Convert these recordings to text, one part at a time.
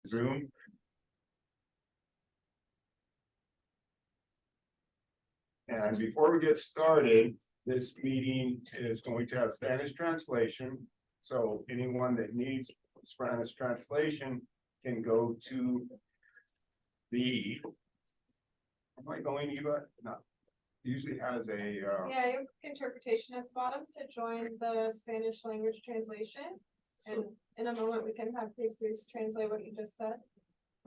Zoom. And before we get started, this meeting is going to have Spanish translation. So anyone that needs Spanish translation can go to the, am I going Eva? No, usually has a yeah, your interpretation at the bottom to join the Spanish language translation. And in a moment we can have Jesus translate what you just said.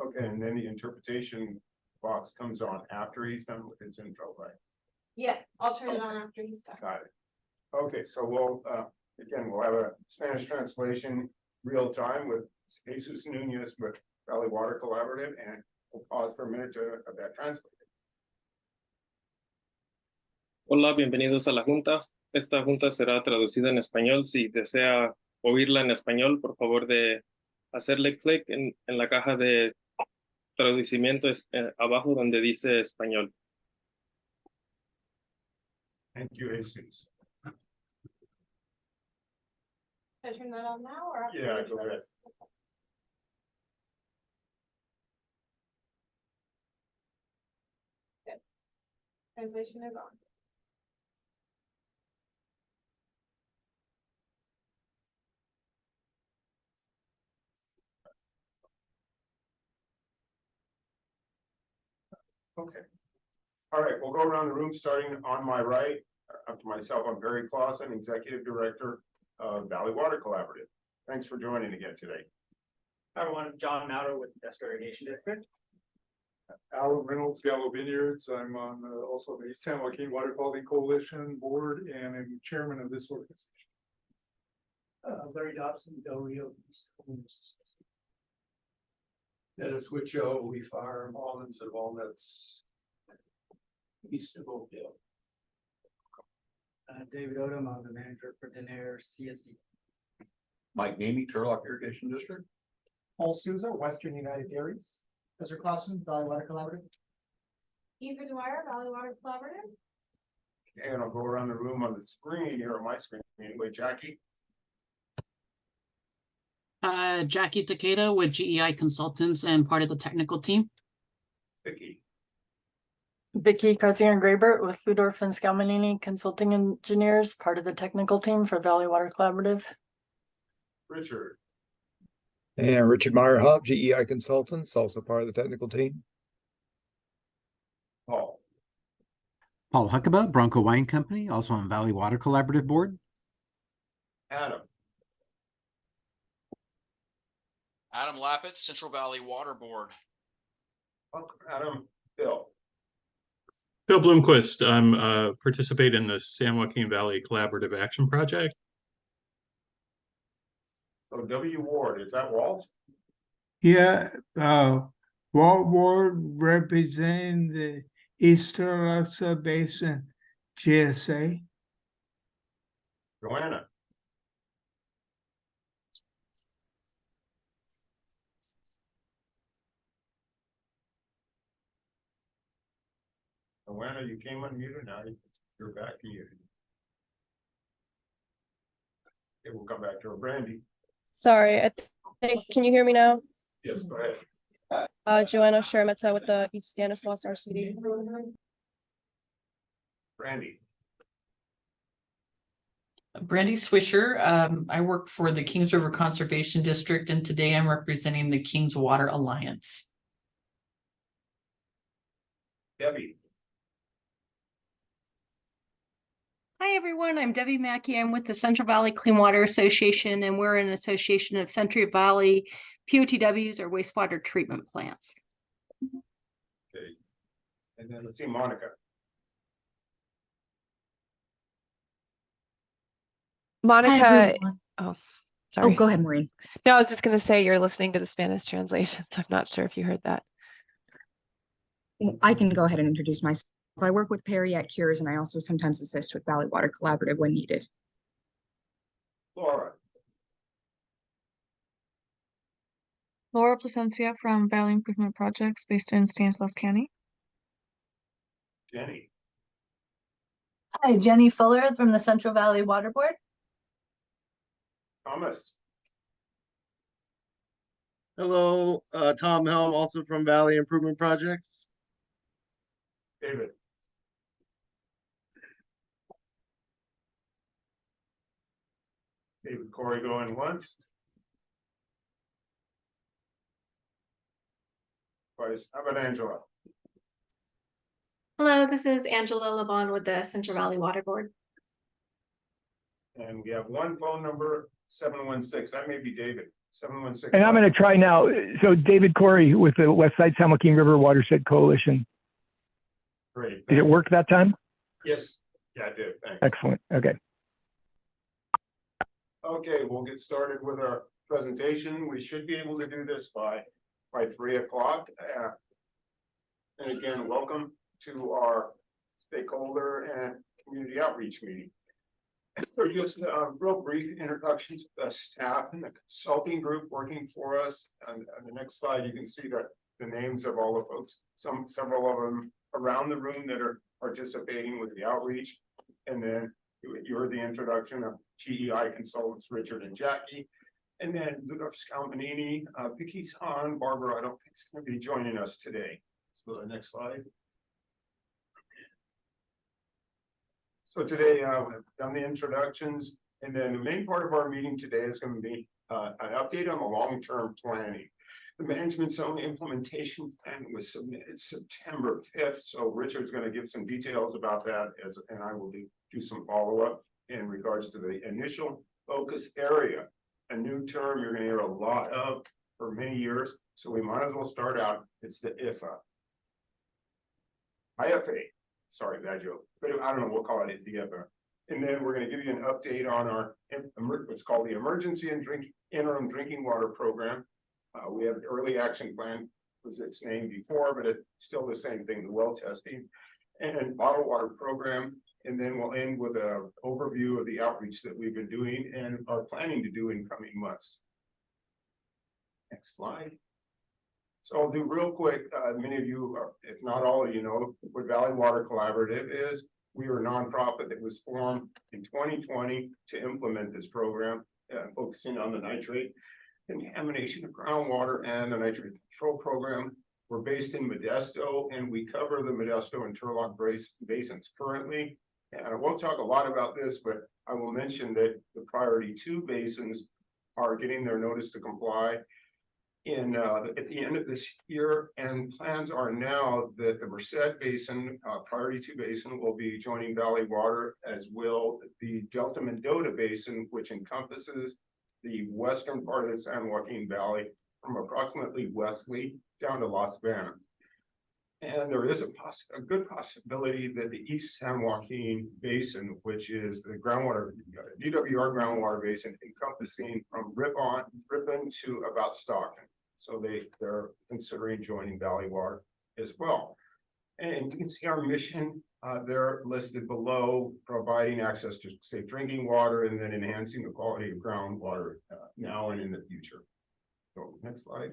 okay, and then the interpretation box comes on after he's done with his intro, right? Yeah, I'll turn it on after he's done. Got it. Okay, so we'll again, we'll have a Spanish translation real time with Jesus Nunez with Valley Water Collaborative, and we'll pause for a minute to have that translated. Hola, bienvenidos a la junta. Esta junta será traducida en español. Si desea oírla en español, por favor de hacerle clic en la caja de traducimiento abajo donde dice español. Thank you, Jesus. Can I turn that on now or after? Yeah, the go ahead. intros? Good. Translation is on. Okay. All right, we'll go around the room starting on my right. Up to myself, I'm Barry Clausen, Executive Director of Valley Water Collaborative. Thanks for joining again today. Hi everyone, I'm John Mauder with the Desco Irrigation District. Alan Reynolds, Gallo Vineyards. I'm on also the San Joaquin Water Quality Coalition Board, and I'm chairman of this organization. Larry Dobson, Del Rio East. Dennis Wicho, we farm almonds and walnuts east of Oakdale. David Odom, I'm the manager for Denair CSD. Mike Namey, Turlock Irrigation District. Paul Souza, Western United Dairies. Ezra Clausen, Valley Water Collaborative. Eva Dwyer, Valley Water Collaborative. And I'll go around the room on the screen here on my screen. Anyway, Jackie. Jackie Takeda with GEI Consultants and part of the technical team. Vicky Kratzinger-Grabert with Fudorf and Scalmanini Consulting Engineers, part of the technical team for Valley Water Collaborative. Richard. And Richard Meyer-Hobb, GEI Consultants, also part of the technical team. Paul. Paul Huckaba, Bronco Wine Company, also on Valley Water Collaborative Board. Adam. Adam Lappett, Central Valley Water Board. Welcome, Adam. Bill. Bill Bloomquist, I'm participate in the San Joaquin Valley Collaborative Action Project. So W. Ward, is that Walt? Yeah, Walt Ward representing the Eastern Alexa Basin GSA. Joanna. Joanna, you came unmuted, now you're back muted. Okay, we'll come back to her. Brandy. Sorry, I think, can you hear me now? Yes, go ahead. Joanna Shermeta with the East Stanislaus RCD. Brandy. Brandy Swisher. I work for the Kings River Conservation District, and today I'm representing the Kings Water Alliance. Debbie. Hi, everyone. I'm Debbie Mackey. I'm with the Central Valley Clean Water Association, and we're an association of Central Valley POTWs or wastewater treatment plants. Okay. And then let's see, Monica. Monica. Oh, sorry. Oh, go ahead, Maureen. No, I was just going to say you're listening to the Spanish translation, so I'm not sure if you heard that. I can go ahead and introduce myself. I work with Perry at Cures, and I also sometimes assist with Valley Water Collaborative when needed. Laura. Laura Placencia from Valley Improvement Projects based in Stanislaus County. Jenny. Hi, Jenny Fuller from the Central Valley Water Board. Thomas. Hello, Tom Helm, also from Valley Improvement Projects. David. David Corey going once. Twice. How about Angela? Hello, this is Angela Levon with the Central Valley Water Board. And we have one phone number, 716. That may be David. 716. And I'm going to try now. So David Corey with the West Side San Joaquin River Watershed Coalition. Great. Did it work that time? Yes. Yeah, I did. Thanks. Excellent. Okay. Okay, we'll get started with our presentation. We should be able to do this by 3 o'clock. And again, welcome to our stakeholder and community outreach meeting. So just real brief introductions of the staff and the consulting group working for us. And on the next slide, you can see the names of all the folks, several of them around the room that are participating with the outreach. And then you heard the introduction of GEI consultants, Richard and Jackie. And then Ludolf Scalmanini, Vicky's on, Barbara, I don't think is going to be joining us today. So the next slide. So today we've done the introductions, and then the main part of our meeting today is going to be an update on the long-term planning. The management zone implementation plan was submitted September 5th. So Richard's going to give some details about that, and I will do some follow-up in regards to the initial focus area. A new term you're going to hear a lot of for many years. So we might as well start out. It's the IFA. Sorry, bad joke, but I don't know, we'll call it the IFA. And then we're going to give you an update on our what's called the Emergency and Interim Drinking Water Program. We have an early action plan, was its name before, but it's still the same thing, the well testing and bottled water program. And then we'll end with an overview of the outreach that we've been doing and are planning to do in coming months. Next slide. So I'll do real quick. Many of you, if not all of you, know what Valley Water Collaborative is. We are a nonprofit that was formed in 2020 to implement this program, focusing on the nitrate contamination of groundwater and the nitrate control program. We're based in Modesto, and we cover the Modesto and Turlock basins currently. And I won't talk a lot about this, but I will mention that the priority 2 basins are getting their notice to comply at the end of this year, and plans are now that the Merced Basin, priority 2 basin, will be joining Valley Water, as will the Delta Mendota Basin, which encompasses the western part of the San Joaquin Valley from approximately Wesley down to Las Vegas. And there is a good possibility that the East San Joaquin Basin, which is the groundwater, DWR groundwater basin, encompassing from Ripon to about Stockton. So they're considering joining Valley Water as well. And you can see our mission, they're listed below, providing access to safe drinking water and then enhancing the quality of groundwater now and in the future. So next slide.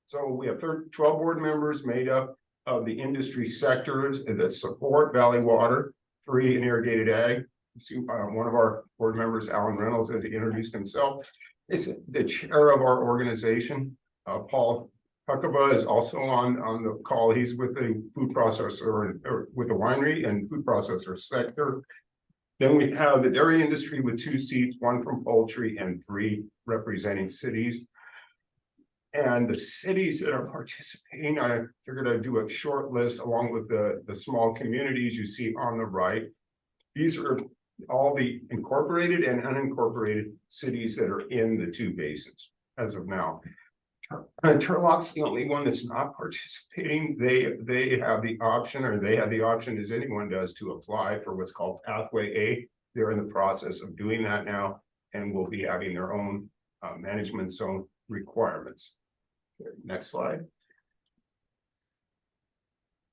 So we have 12 board members made up of the industry sectors that support Valley Water, 3 in irrigated ag. You see one of our board members, Alan Reynolds, as he introduced himself, is the chair of our organization. Paul Huckaba is also on the call. He's with the food processor, or with the winery and food processor sector. Then we have the dairy industry with 2 seats, 1 from poultry and 3 representing cities. And the cities that are participating, I figured I'd do a short list along with the small communities you see on the right. These are all the incorporated and unincorporated cities that are in the 2 basins as of now. Turlock's the only one that's not participating. They have the option, or they have the option, as anyone does, to apply for what's called Pathway A. They're in the process of doing that now, and will be having their own management zone requirements. Next slide.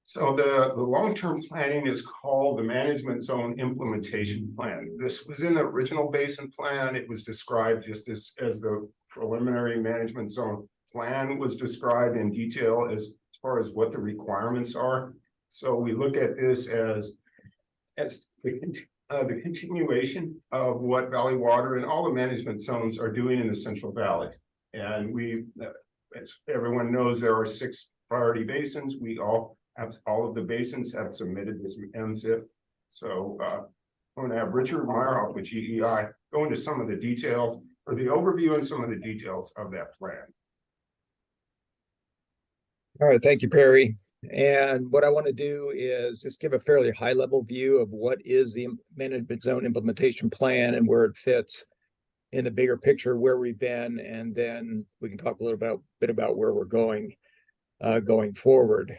So the long-term planning is called the Management Zone Implementation Plan. This was in the original basin plan. It was described just as the preliminary management zone plan was described in detail as far as what the requirements are. So we look at this as the continuation of what Valley Water and all the management zones are doing in the Central Valley. And as everyone knows, there are 6 priority basins. All of the basins have submitted this MZIP. So I'm going to have Richard Meyerhoff with GEI go into some of the details, or the overview and some of the details of that plan. All right, thank you, Perry. And what I want to do is just give a fairly high level view of what is the management zone implementation plan and where it fits in the bigger picture, where we've been, and then we can talk a little bit about where we're going forward.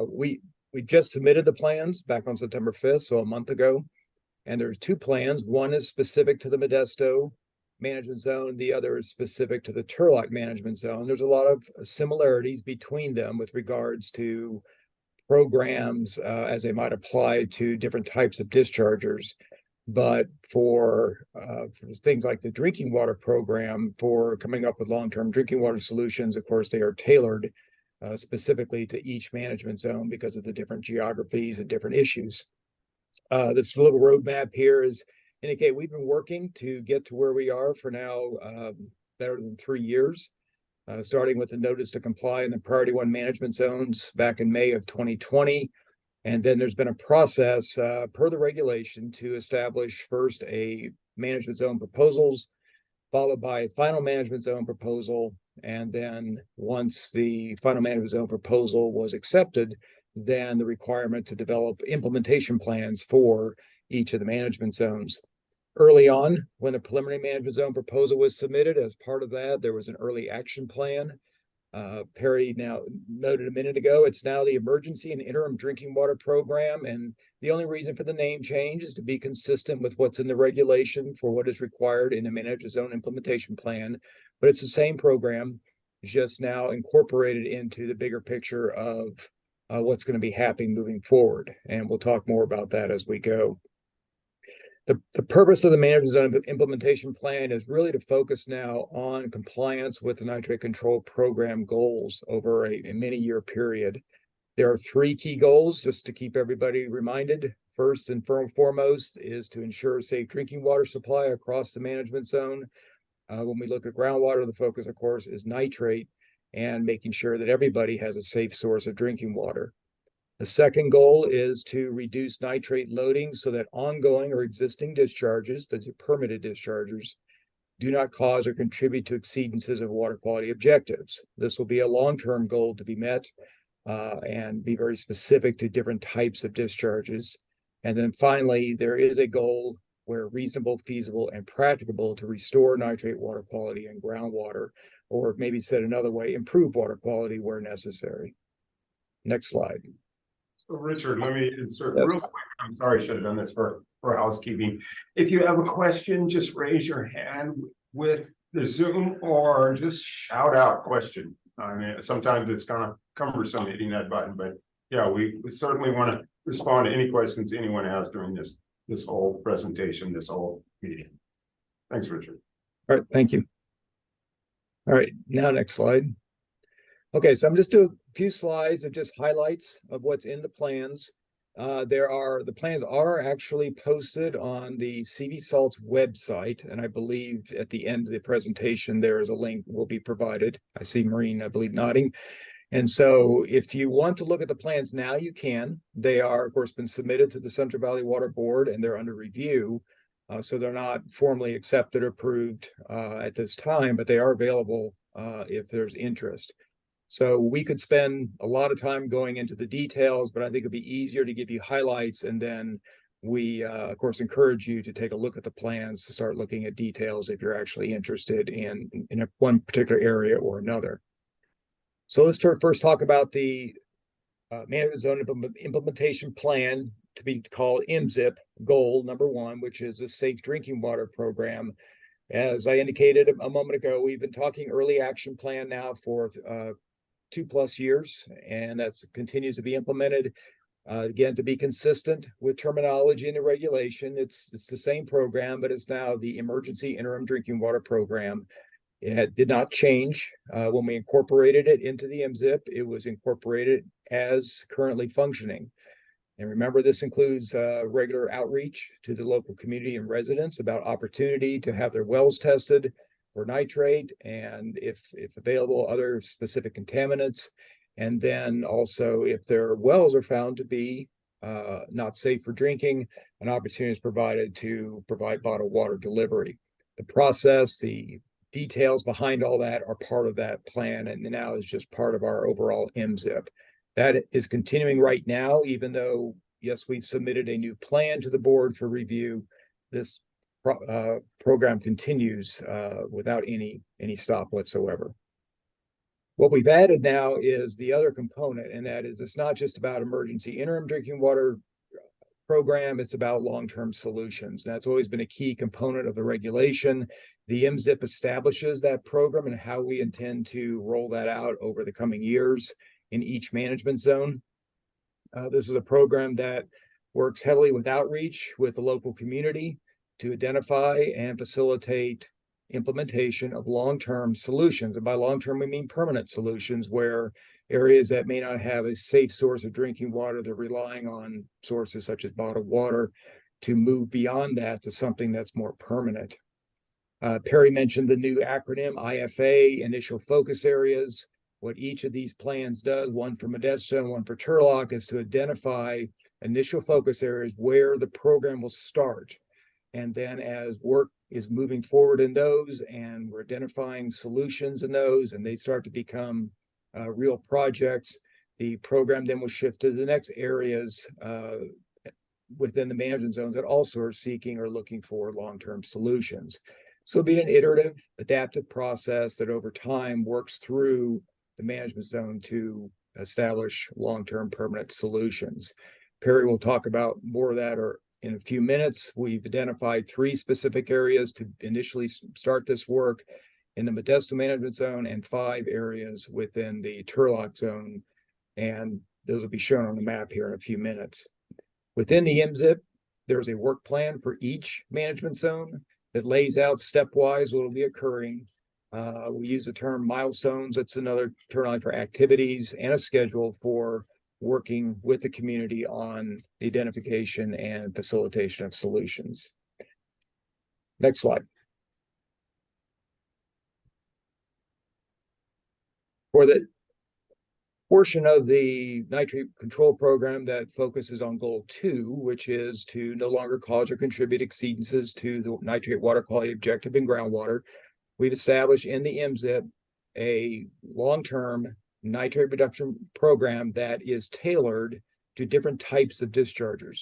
We just submitted the plans back on September 5th, so a month ago, and there's 2 plans. One is specific to the Modesto management zone. The other is specific to the Turlock management zone. There's a lot of similarities between them with regards to programs as they might apply to different types of dischargers. But for things like the drinking water program, for coming up with long-term drinking water solutions, of course, they are tailored specifically to each management zone because of the different geographies and different issues. This little roadmap here is indicate we've been working to get to where we are for now better than 3 years, starting with the notice to comply in the priority 1 management zones back in May of 2020. And then there's been a process per the regulation to establish first a management zone proposals, followed by a final management zone proposal. And then once the final management zone proposal was accepted, then the requirement to develop implementation plans for each of the management zones. Early on, when the preliminary management zone proposal was submitted, as part of that, there was an early action plan. Perry now noted a minute ago, it's now the Emergency and Interim Drinking Water Program. And the only reason for the name change is to be consistent with what's in the regulation for what is required in a management zone implementation plan. But it's the same program, just now incorporated into the bigger picture of what's going to be happening moving forward. And we'll talk more about that as we go. The purpose of the management zone implementation plan is really to focus now on compliance with the nitrate control program goals over a many-year period. There are 3 key goals, just to keep everybody reminded. First and foremost is to ensure safe drinking water supply across the management zone. When we look at groundwater, the focus, of course, is nitrate and making sure that everybody has a safe source of drinking water. The second goal is to reduce nitrate loading so that ongoing or existing discharges, those are permitted discharges, do not cause or contribute to exceedances of water quality objectives. This will be a long-term goal to be met and be very specific to different types of discharges. And then finally, there is a goal where reasonable, feasible, and practicable to restore nitrate water quality in groundwater, or maybe said another way, improve water quality where necessary. Next slide. So Richard, let me insert Yes. real quick. I'm sorry, I should have done this for housekeeping. If you have a question, just raise your hand with the Zoom or just shout out question. I mean, sometimes it's kind of cumbersome hitting that button, but yeah, we certainly want to respond to any questions anyone has during this whole presentation, this whole meeting. Thanks, Richard. All right, thank you. All right, now next slide. Okay, so I'm just doing a few slides of just highlights of what's in the plans. The plans are actually posted on the CV Salt's website, and I believe at the end of the presentation there is a link will be provided. I see Maureen, I believe, nodding. And so if you want to look at the plans now, you can. They are, of course, been submitted to the Central Valley Water Board and they're under review. So they're not formally accepted or approved at this time, but they are available if there's interest. So we could spend a lot of time going into the details, but I think it'd be easier to give you highlights. And then we, of course, encourage you to take a look at the plans to start looking at details if you're actually interested in one particular area or another. So let's first talk about the management zone implementation plan, to be called MZIP goal number 1, which is a safe drinking water program. As I indicated a moment ago, we've been talking early action plan now for 2+ years, and that continues to be implemented. Again, to be consistent with terminology in the regulation, it's the same program, but it's now the Emergency Interim Drinking Water Program. It did not change when we incorporated it into the MZIP. It was incorporated as currently functioning. And remember, this includes regular outreach to the local community and residents about opportunity to have their wells tested, for nitrate, and if available, other specific contaminants. And then also, if their wells are found to be not safe for drinking, an opportunity is provided to provide bottled water delivery. The process, the details behind all that are part of that plan, and now is just part of our overall MZIP. That is continuing right now, even though, yes, we've submitted a new plan to the board for review. This program continues without any stop whatsoever. What we've added now is the other component, and that is it's not just about emergency interim drinking water program, it's about long-term solutions. And that's always been a key component of the regulation. The MZIP establishes that program and how we intend to roll that out over the coming years in each management zone. This is a program that works heavily with outreach with the local community to identify and facilitate implementation of long-term solutions. And by long-term, we mean permanent solutions, where areas that may not have a safe source of drinking water, they're relying on sources such as bottled water to move beyond that to something that's more permanent. Perry mentioned the new acronym IFA, Initial Focus Areas. What each of these plans does, one for Modesto and one for Turlock, is to identify initial focus areas where the program will start. And then as work is moving forward in those and we're identifying solutions in those and they start to become real projects, the program then will shift to the next areas within the management zones that also are seeking or looking for long-term solutions. So it'll be an iterative, adaptive process that over time works through the management zone to establish long-term permanent solutions. Perry will talk about more of that in a few minutes. We've identified 3 specific areas to initially start this work in the Modesto management zone and 5 areas within the Turlock zone. And those will be shown on the map here in a few minutes. Within the MZIP, there's a work plan for each management zone that lays out stepwise what will be occurring. We use the term milestones. That's another term for activities, and a schedule for working with the community on the identification and facilitation of solutions. Next slide. For the portion of the nitrate control program that focuses on goal 2, which is to no longer cause or contribute exceedances to the nitrate water quality objective in groundwater, we've established in the MZIP a long-term nitrate reduction program that is tailored to different types of dischargers.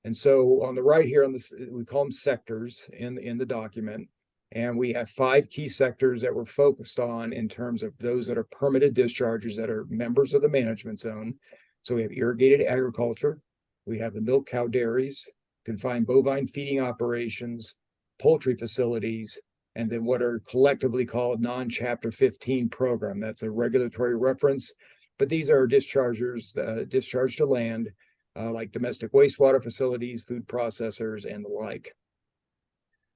And so on the right here, on this, we call them sectors in the document. And we have 5 key sectors that we're focused on in terms of those that are permitted dischargers that are members of the management zone. So we have irrigated agriculture, we have the milk cow dairies, confined bovine feeding operations, poultry facilities, and then what are collectively called non-Chapter 15 program. That's a regulatory reference, but these are dischargers, discharge to land, like domestic wastewater facilities, food processors, and the like.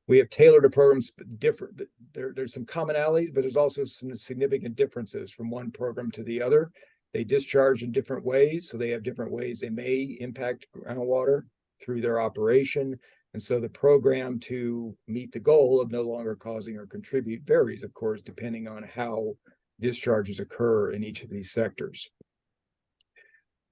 We have tailored the programs different. There's some commonalities, but there's also some significant differences from one program to the other. They discharge in different ways, so they have different ways they may impact groundwater through their operation. And so the program to meet the goal of no longer causing or contribute varies, of course, depending on how discharges occur in each of these sectors.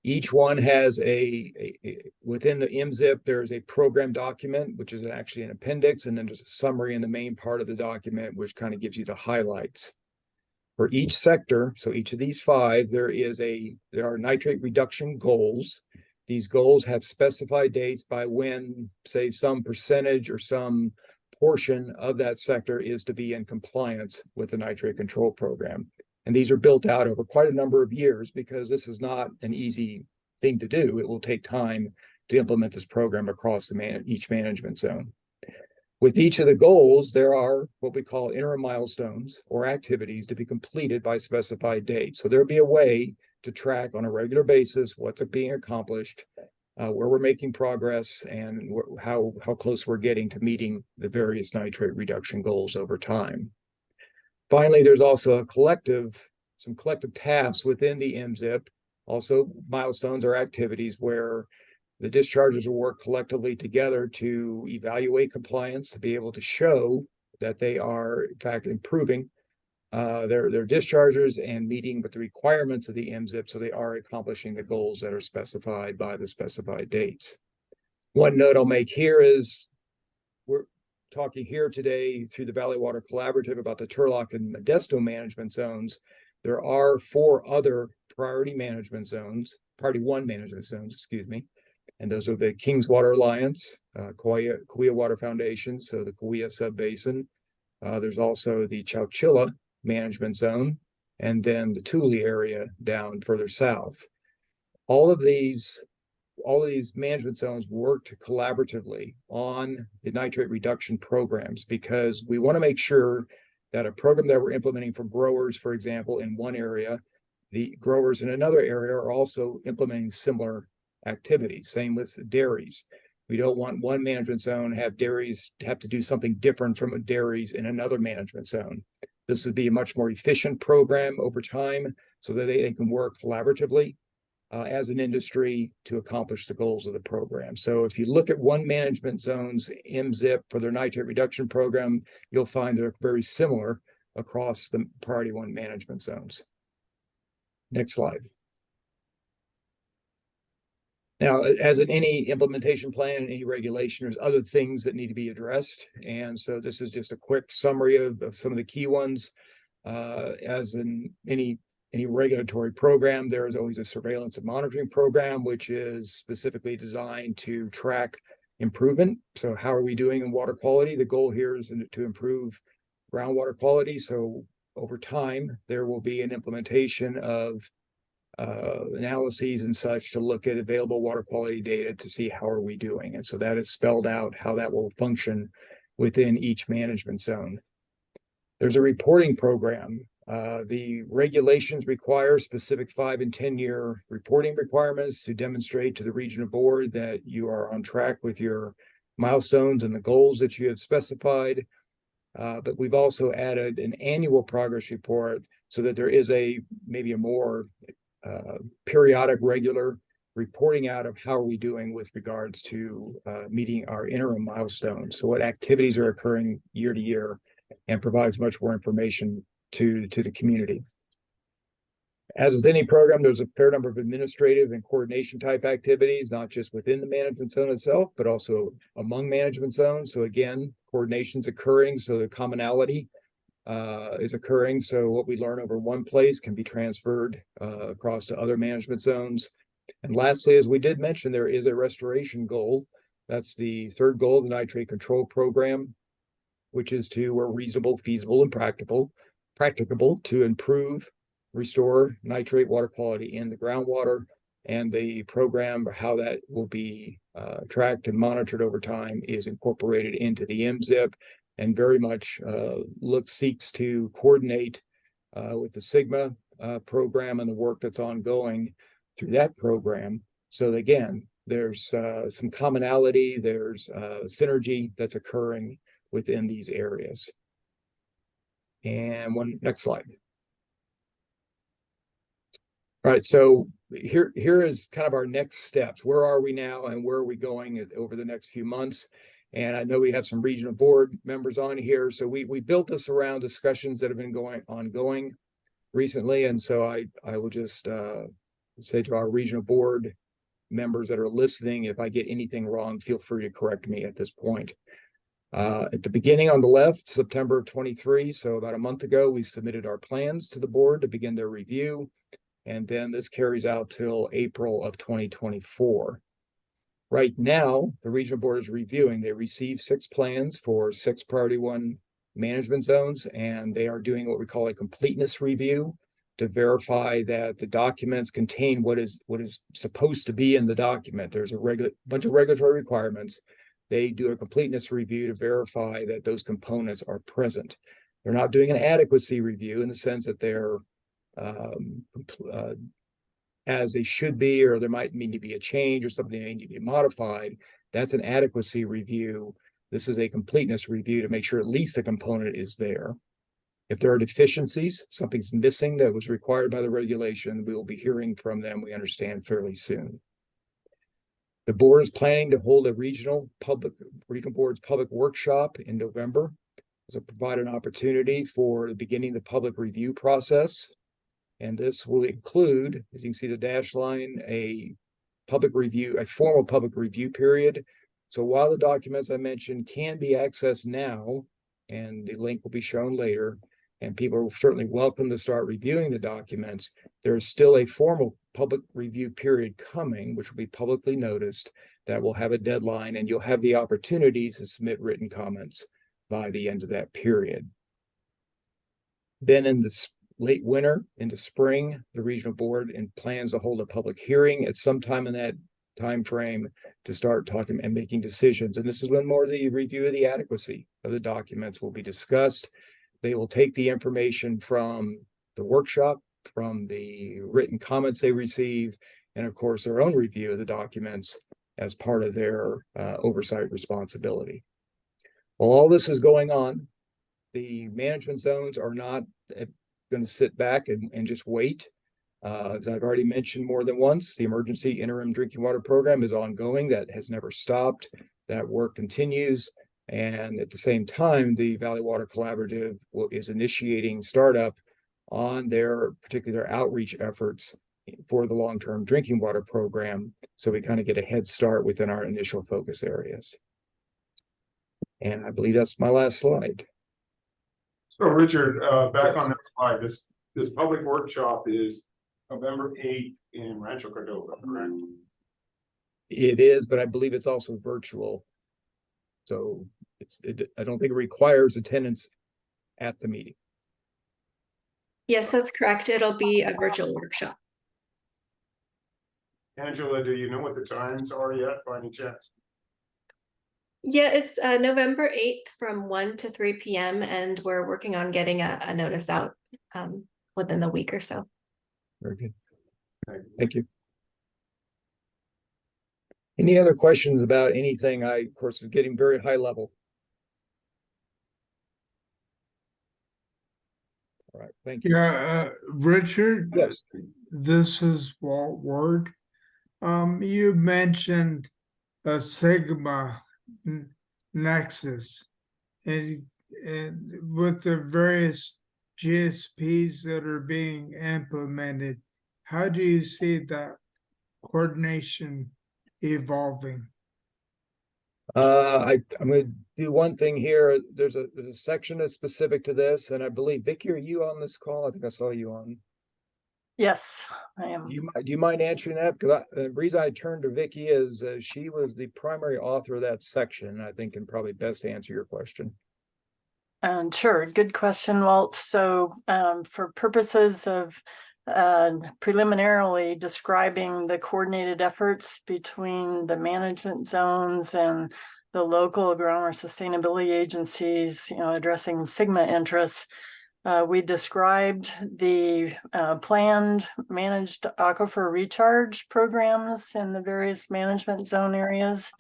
Each one has within the MZIP, there's a program document, which is actually an appendix, and then there's a summary in the main part of the document, which kind of gives you the highlights. For each sector, so each of these 5, there are nitrate reduction goals. These goals have specified dates by when, say, some percentage or some portion of that sector is to be in compliance with the nitrate control program. And these are built out over quite a number of years because this is not an easy thing to do. It will take time to implement this program across each management zone. With each of the goals, there are what we call interim milestones or activities to be completed by specified dates. So there'll be a way to track on a regular basis what's being accomplished, where we're making progress, and how close we're getting to meeting the various nitrate reduction goals over time. Finally, there's also some collective tasks within the MZIP, also milestones or activities where the dischargers will work collectively together to evaluate compliance, to be able to show that they are in fact improving their discharges and meeting with the requirements of the MZIP, so they are accomplishing the goals that are specified by the specified dates. One note I'll make here is we're talking here today through the Valley Water Collaborative about the Turlock and Modesto management zones. There are 4 other priority management zones, priority 1 management zones, excuse me. And those are the Kings Water Alliance, Kauai Water Foundation, so the Kauai Subbasin. There's also the Chowchilla management zone, and then the Tule area down further south. All of these management zones worked collaboratively on the nitrate reduction programs because we want to make sure that a program that we're implementing for growers, for example, in one area, the growers in another area are also implementing similar activities. Same with dairies. We don't want one management zone have dairies have to do something different from dairies in another management zone. This would be a much more efficient program over time so that they can work collaboratively as an industry to accomplish the goals of the program. So if you look at one management zone's MZIP for their nitrate reduction program, you'll find they're very similar across the priority 1 management zones. Next slide. Now, as in any implementation plan, any regulation, there's other things that need to be addressed. And so this is just a quick summary of some of the key ones. As in any regulatory program, there is always a surveillance and monitoring program, which is specifically designed to track improvement. So how are we doing in water quality? The goal here is to improve groundwater quality. So over time, there will be an implementation of analyses and such to look at available water quality data to see how are we doing. And so that is spelled out how that will function within each management zone. There's a reporting program. The regulations require specific 5 and 10-year reporting requirements to demonstrate to the regional board that you are on track with your milestones and the goals that you have specified. But we've also added an annual progress report so that there is maybe a more periodic, regular reporting out of how are we doing with regards to meeting our interim milestones. So what activities are occurring year to year, and provides much more information to the community. As with any program, there's a fair number of administrative and coordination type activities, not just within the management zone itself, but also among management zones. So again, coordination's occurring, so the commonality is occurring. So what we learn over one place can be transferred across to other management zones. And lastly, as we did mention, there is a restoration goal. That's the 3rd goal of the nitrate control program, which is to, where reasonable, feasible, and practicable, to improve, restore nitrate water quality in the groundwater. And the program, how that will be tracked and monitored over time, is incorporated into the MZIP, and very much seeks to coordinate with the Sigma program and the work that's ongoing through that program. So again, there's some commonality, there's synergy that's occurring within these areas. And next slide. All right, so here is kind of our next steps. Where are we now and where are we going over the next few months? And I know we have some regional board members on here. So we built this around discussions that have been ongoing recently. And so I will just say to our regional board members that are listening, if I get anything wrong, feel free to correct me at this point. At the beginning on the left, September 23, so about a month ago, we submitted our plans to the board to begin their review. And then this carries out till April of 2024. Right now, the regional board is reviewing. They received 6 plans for 6 priority 1 management zones, and they are doing what we call a completeness review to verify that the documents contain what is supposed to be in the document. There's a bunch of regulatory requirements. They do a completeness review to verify that those components are present. They're not doing an adequacy review in the sense that they're as they should be, or there might need to be a change or something that may need to be modified. That's an adequacy review. This is a completeness review to make sure at least the component is there. If there are deficiencies, something's missing that was required by the regulation, we will be hearing from them, we understand, fairly soon. The board is planning to hold a regional board's public workshop in November So provide an opportunity for beginning the public review process. And this will include, as you can see the dash line, a formal public review period. So while the documents I mentioned can be accessed now, and the link will be shown later, and people are certainly welcome to start reviewing the documents, there is still a formal public review period coming, which will be publicly noticed, that will have a deadline, and you'll have the opportunity to submit written comments by the end of that period. Then in this late winter into spring, the regional board plans to hold a public hearing at some time in that time frame to start talking and making decisions. And this is when more of the review of the adequacy of the documents will be discussed. They will take the information from the workshop, from the written comments they receive, and of course their own review of the documents as part of their oversight responsibility. While all this is going on, the management zones are not going to sit back and just wait. As I've already mentioned more than once, the emergency interim drinking water program is ongoing. That has never stopped. That work continues. And at the same time, the Valley Water Collaborative is initiating startup on their particular outreach efforts for the long-term drinking water program. So we kind of get a head start within our initial focus areas. And I believe that's my last slide. So Richard, back on that slide, this public workshop is November 8th in Rancho Cordova, correct? It is, but I believe it's also virtual. So I don't think it requires attendance at the meeting. Yes, that's correct. It'll be a virtual workshop. Angela, do you know what the times are yet by any chance? Yeah, it's November 8th from 1 to 3 p.m. and we're working on getting a notice out within the week or so. Very good. Thank you. Any other questions about anything? I, of course, is getting very high level. All right, thank you. Yeah, Richard. Yes. This is Walt Ward. You mentioned a Sigma nexus, and with the various GSPs that are being implemented, how do you see that coordination evolving? I'm going to do one thing here. There's a section that's specific to this, and I believe Vicky, are you on this call? I think I saw you on. Yes, I am. Do you mind answering that? Because the reason I turned to Vicky is she was the primary author of that section. I think can probably best answer your question. And sure, good question, Walt. So for purposes of preliminarily describing the coordinated efforts between the management zones and the local groundwater sustainability agencies, addressing Sigma interests, we described the planned managed aquifer recharge programs in the various management zone areas,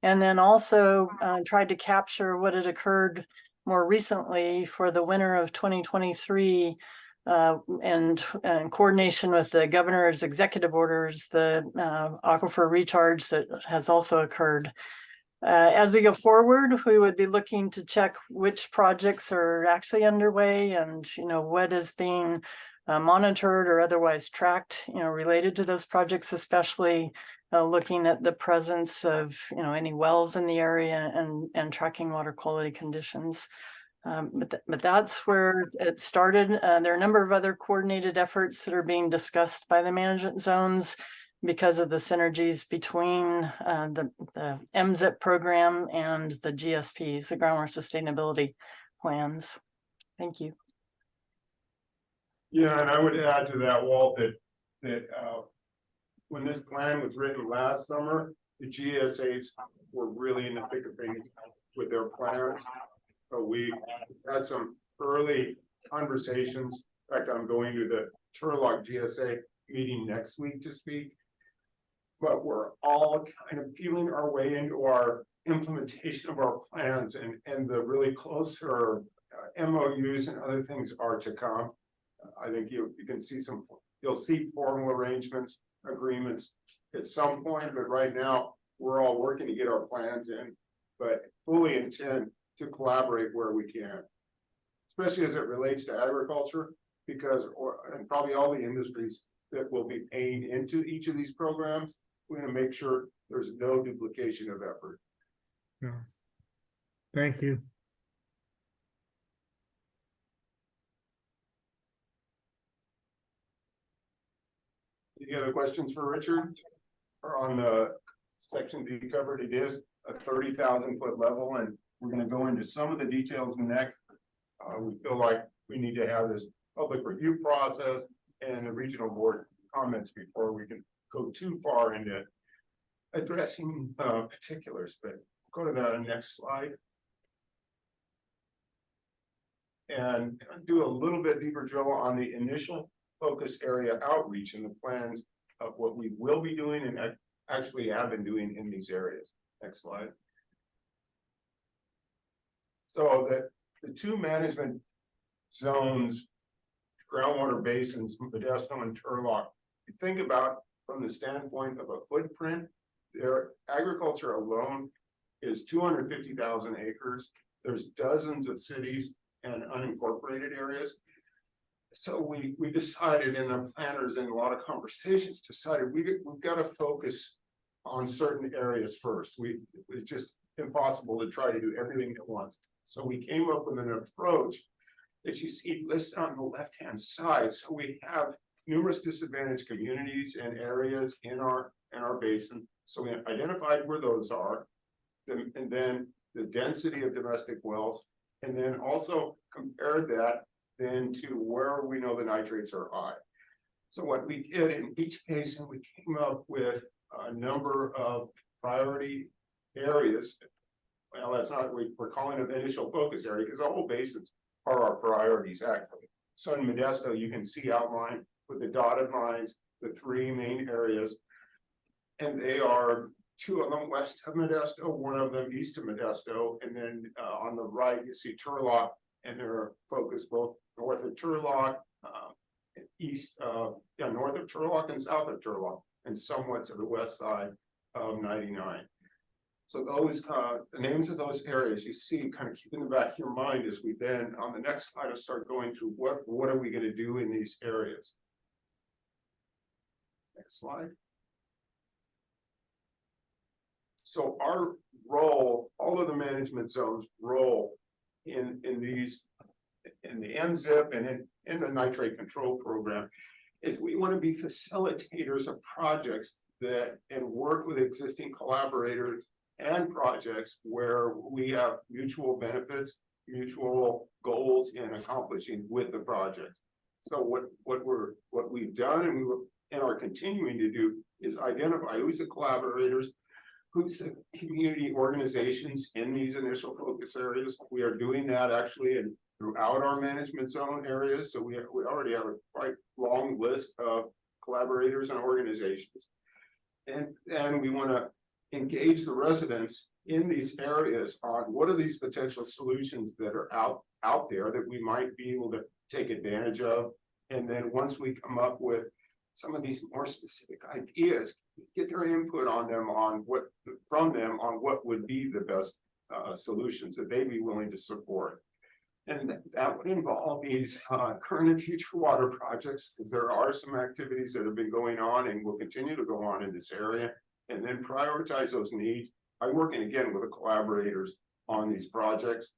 and then also tried to capture what had occurred more recently for the winter of 2023 and in coordination with the governor's executive orders, the aquifer recharge that has also occurred. As we go forward, we would be looking to check which projects are actually underway and what is being monitored or otherwise tracked related to those projects, especially looking at the presence of any wells in the area and tracking water quality conditions. But that's where it started. There are a number of other coordinated efforts that are being discussed by the management zones because of the synergies between the MZIP program and the GSPs, the groundwater sustainability plans. Thank you. Yeah, and I would add to that, Walt, that when this plan was written last summer, the GSAs were really in the thick of things with their plans. So we had some early conversations. In fact, I'm going to the Turlock GSA meeting next week to speak. But we're all kind of feeling our way into our implementation of our plans, and the really closer MOUs and other things are to come. I think you can see you'll see formal arrangements, agreements at some point, but right now we're all working to get our plans in, but fully intend to collaborate where we can. Especially as it relates to agriculture, because, and probably all the industries that will be paying into each of these programs, we're gonna make sure there's no duplication of effort. Yeah. Thank you. Any other questions for Richard? Or on the section that you covered, it is a 30,000-foot level, and we're gonna go into some of the details next. We feel like we need to have this public review process and the regional board comments before we can go too far into addressing particulars, but go to the next slide. And do a little bit deeper drill on the initial focus area outreach and the plans of what we will be doing and actually have been doing in these areas. Next slide. So that the two management zones, groundwater basins, Modesto and Turlock, you think about from the standpoint of a footprint, their agriculture alone is 250,000 acres. There's dozens of cities and unincorporated areas. So we decided in the planners and a lot of conversations decided we've got to focus on certain areas first. It's just impossible to try to do everything at once. So we came up with an approach that you see listed on the left-hand side. So we have numerous disadvantaged communities and areas in our basin. So we identified where those are, and then the density of domestic wells, and then also compared that then to where we know the nitrates are high. So what we did in each basin, we came up with a number of priority areas. Well, that's not, we're calling it initial focus area because the whole basins are our priorities actually. So in Modesto, you can see outlined with the dotted lines, the three main areas. And they are two of them west of Modesto, one of them east of Modesto. And then on the right, you see Turlock, and they're focused both north of Turlock, north of Turlock and south of Turlock, and somewhat to the west side of 99. So those, the names of those areas you see kind of keep in the back of your mind as we then on the next slide will start going through what are we going to do in these areas. Next slide. So our role, all of the management zones role in these, in the MZIP and in the nitrate control program, is we want to be facilitators of projects that and work with existing collaborators and projects where we have mutual benefits, mutual goals in accomplishing with the project. So what we've done and are continuing to do is identify who's the collaborators, who's the community organizations in these initial focus areas. We are doing that actually throughout our management zone areas. So we already have a quite long list of collaborators and organizations. And we want to engage the residents in these areas on what are these potential solutions that are out there that we might be able to take advantage of. And then once we come up with some of these more specific ideas, get their input on them on what would be the best solutions that they'd be willing to support. And that would involve these current and future water projects, because there are some activities that have been going on and will continue to go on in this area, and then prioritize those needs by working again with the collaborators on these projects.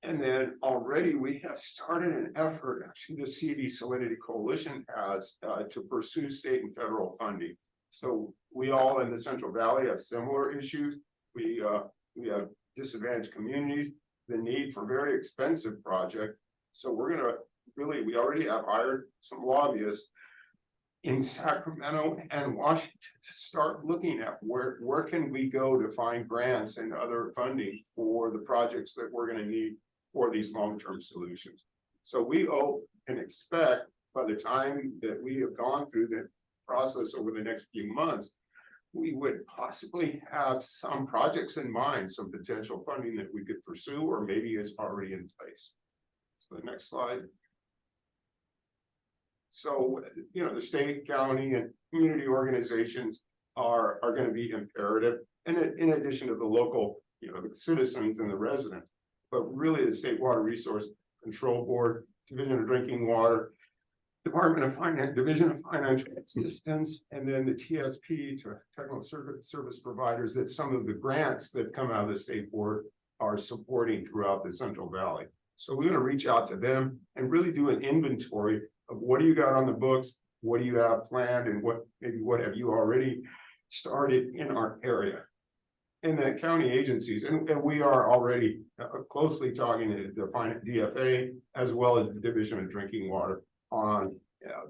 And then already we have started an effort, actually the CD Salinity Coalition has, to pursue state and federal funding. So we all in the Central Valley have similar issues. We have disadvantaged communities, the need for very expensive projects. So we're gonna we already have hired some lobbyists in Sacramento and Washington to start looking at where can we go to find grants and other funding for the projects that we're going to need for these long-term solutions. So we hope and expect by the time that we have gone through the process over the next few months, we would possibly have some projects in mind, some potential funding that we could pursue, or maybe is already in place. So the next slide. So, you know, the state, county, and community organizations are going to be imperative, and in addition to the local, you know, the citizens and the residents. but really the State Water Resource Control Board, Division of Drinking Water, Department of Finance, Division of Financial Assistance, and then the TSP to technical service providers that some of the grants that come out of the state board are supporting throughout the Central Valley. So we're going to reach out to them and really do an inventory of what do you got on the books, what do you have planned, and what have you already started in our area. And the county agencies, and we are already closely talking to the DFA as well as the Division of Drinking Water on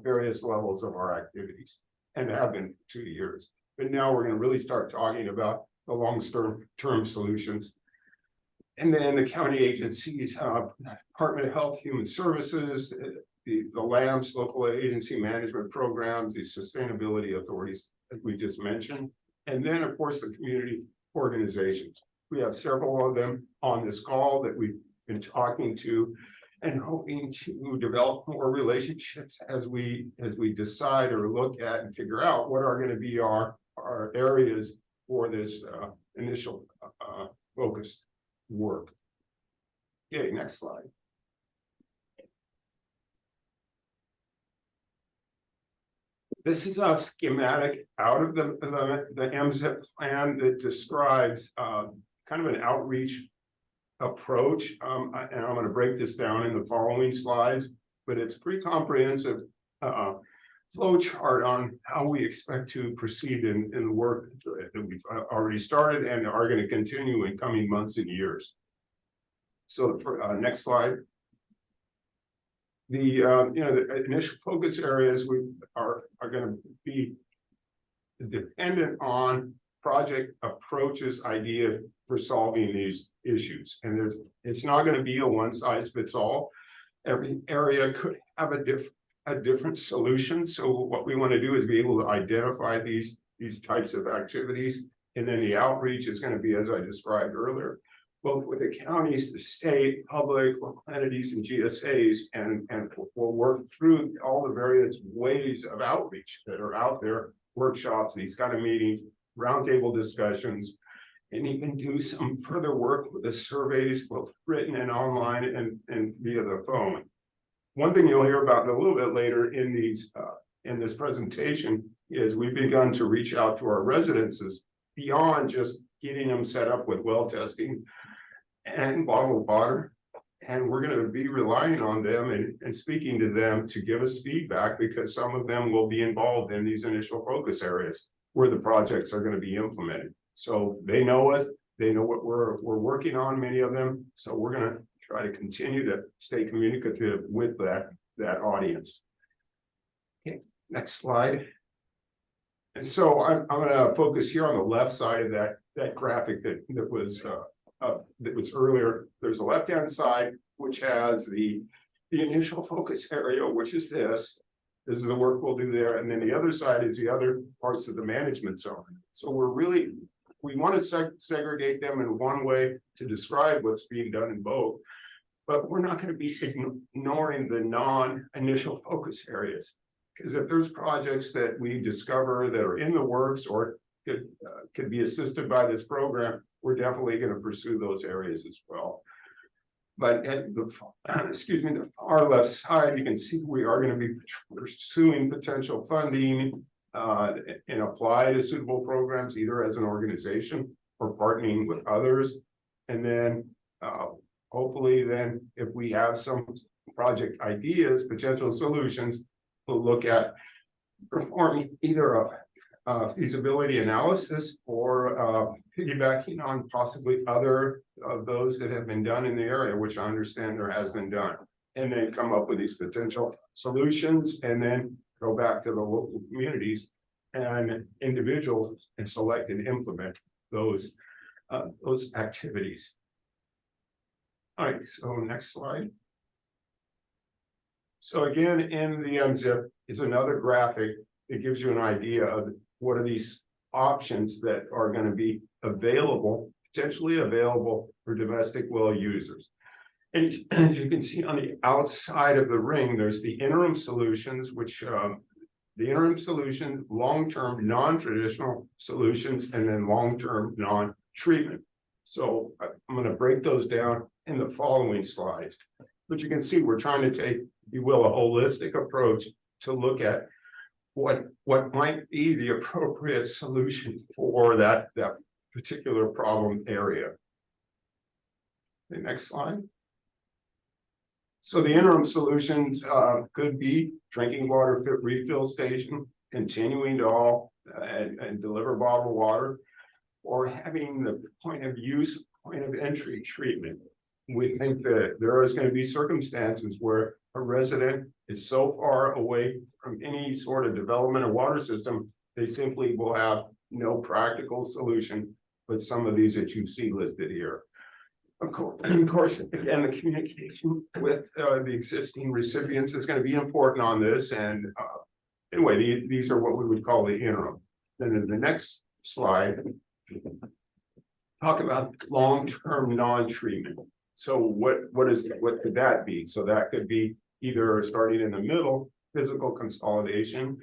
various levels of our activities, and have been for 2 years. But now we're going to really start talking about the long-term solutions. And then the county agencies, Department of Health, Human Services, the LAMS, local agency management programs, the sustainability authorities, as we just mentioned, and then of course the community organizations. We have several of them on this call that we've been talking to and hoping to develop more relationships as we decide or look at and figure out what are going to be our areas for this initial focused work. Okay, next slide. This is a schematic out of the MZIP plan that describes kind of an outreach approach. And I'm going to break this down in the following slides, but it's pretty comprehensive flow chart on how we expect to proceed in the work that we've already started and are going to continue in coming months and years. So for next slide. The initial focus areas we are going to be dependent on project approaches, ideas for solving these issues. And it's not going to be a one size fits all. Every area could have a different solution. So what we want to do is be able to identify these types of activities. And then the outreach is going to be, as I described earlier, both with the counties, the state, public, local entities, and GSAs, and we'll work through all the various ways of outreach that are out there, workshops, these kind of meetings, roundtable discussions, and even do some further work with the surveys, both written and online and via the phone. One thing you'll hear about a little bit later in this presentation is we've begun to reach out to our residences beyond just getting them set up with well testing and bottled water. And we're going to be relying on them and speaking to them to give us feedback, because some of them will be involved in these initial focus areas where the projects are going to be implemented. So they know us, they know what we're working on, many of them. So we're going to try to continue to stay communicative with that audience. Okay, next slide. And so I'm going to focus here on the left side of that graphic that was earlier. There's a left-hand side, which has the initial focus area, which is this. This is the work we'll do there. And then the other side is the other parts of the management zone. So we want to segregate them in one way to describe what's being done in both, but we're not going to be ignoring the non-initial focus areas. Because if there's projects that we discover that are in the works or could be assisted by this program, we're definitely going to pursue those areas as well. But at the far left side, you can see we are going to be pursuing potential funding and apply to suitable programs, either as an organization or partnering with others. And then hopefully then if we have some project ideas, potential solutions, we'll look at performing either a feasibility analysis or piggybacking on possibly other of those that have been done in the area, which I understand there has been done, and then come up with these potential solutions and then go back to the local communities and individuals and select and implement those activities. All right, so next slide. So again, in the MZIP is another graphic that gives you an idea of what are these options that are going to be available, potentially available for domestic well users. And as you can see on the outside of the ring, there's the interim solutions, which the interim solution, long-term non-traditional solutions, and then long-term non-treatment. So I'm going to break those down in the following slides. But you can see we're trying to take, if you will, a holistic approach to look at what might be the appropriate solution for that particular problem area. The next slide. So the interim solutions could be drinking water refill station, continuing to all and deliver bottled water, or having the point of use, point of entry treatment. We think that there is going to be circumstances where a resident is so far away from any sort of development of water system, they simply will have no practical solution with some of these that you see listed here. Of course, again, the communication with the existing recipients is going to be important on this. And anyway, these are what we would call the interim. Then in the next slide, talk about long-term non-treatment. So what could that be? So that could be either starting in the middle, physical consolidation.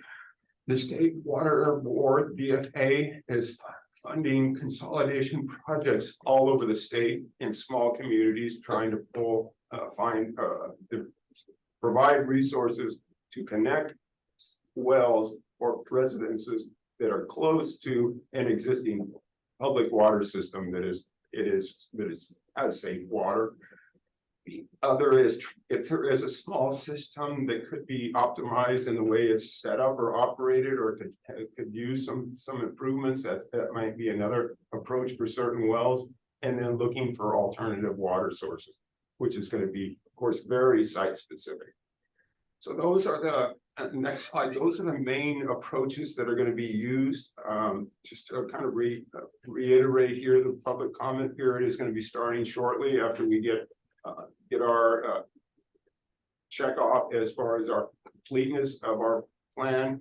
The State Water Board, BFA, is funding consolidation projects all over the state in small communities, trying to provide resources to connect wells or residences that are close to an existing public water system that has safe water. The other is if there is a small system that could be optimized in the way it's set up or operated, or could use some improvements, that might be another approach for certain wells. And then looking for alternative water sources, which is going to be, of course, very site specific. So those are the next slide. Those are the main approaches that are going to be used. Just to kind of reiterate here, the public comment period is going to be starting shortly after we get our check off as far as our completeness of our plan.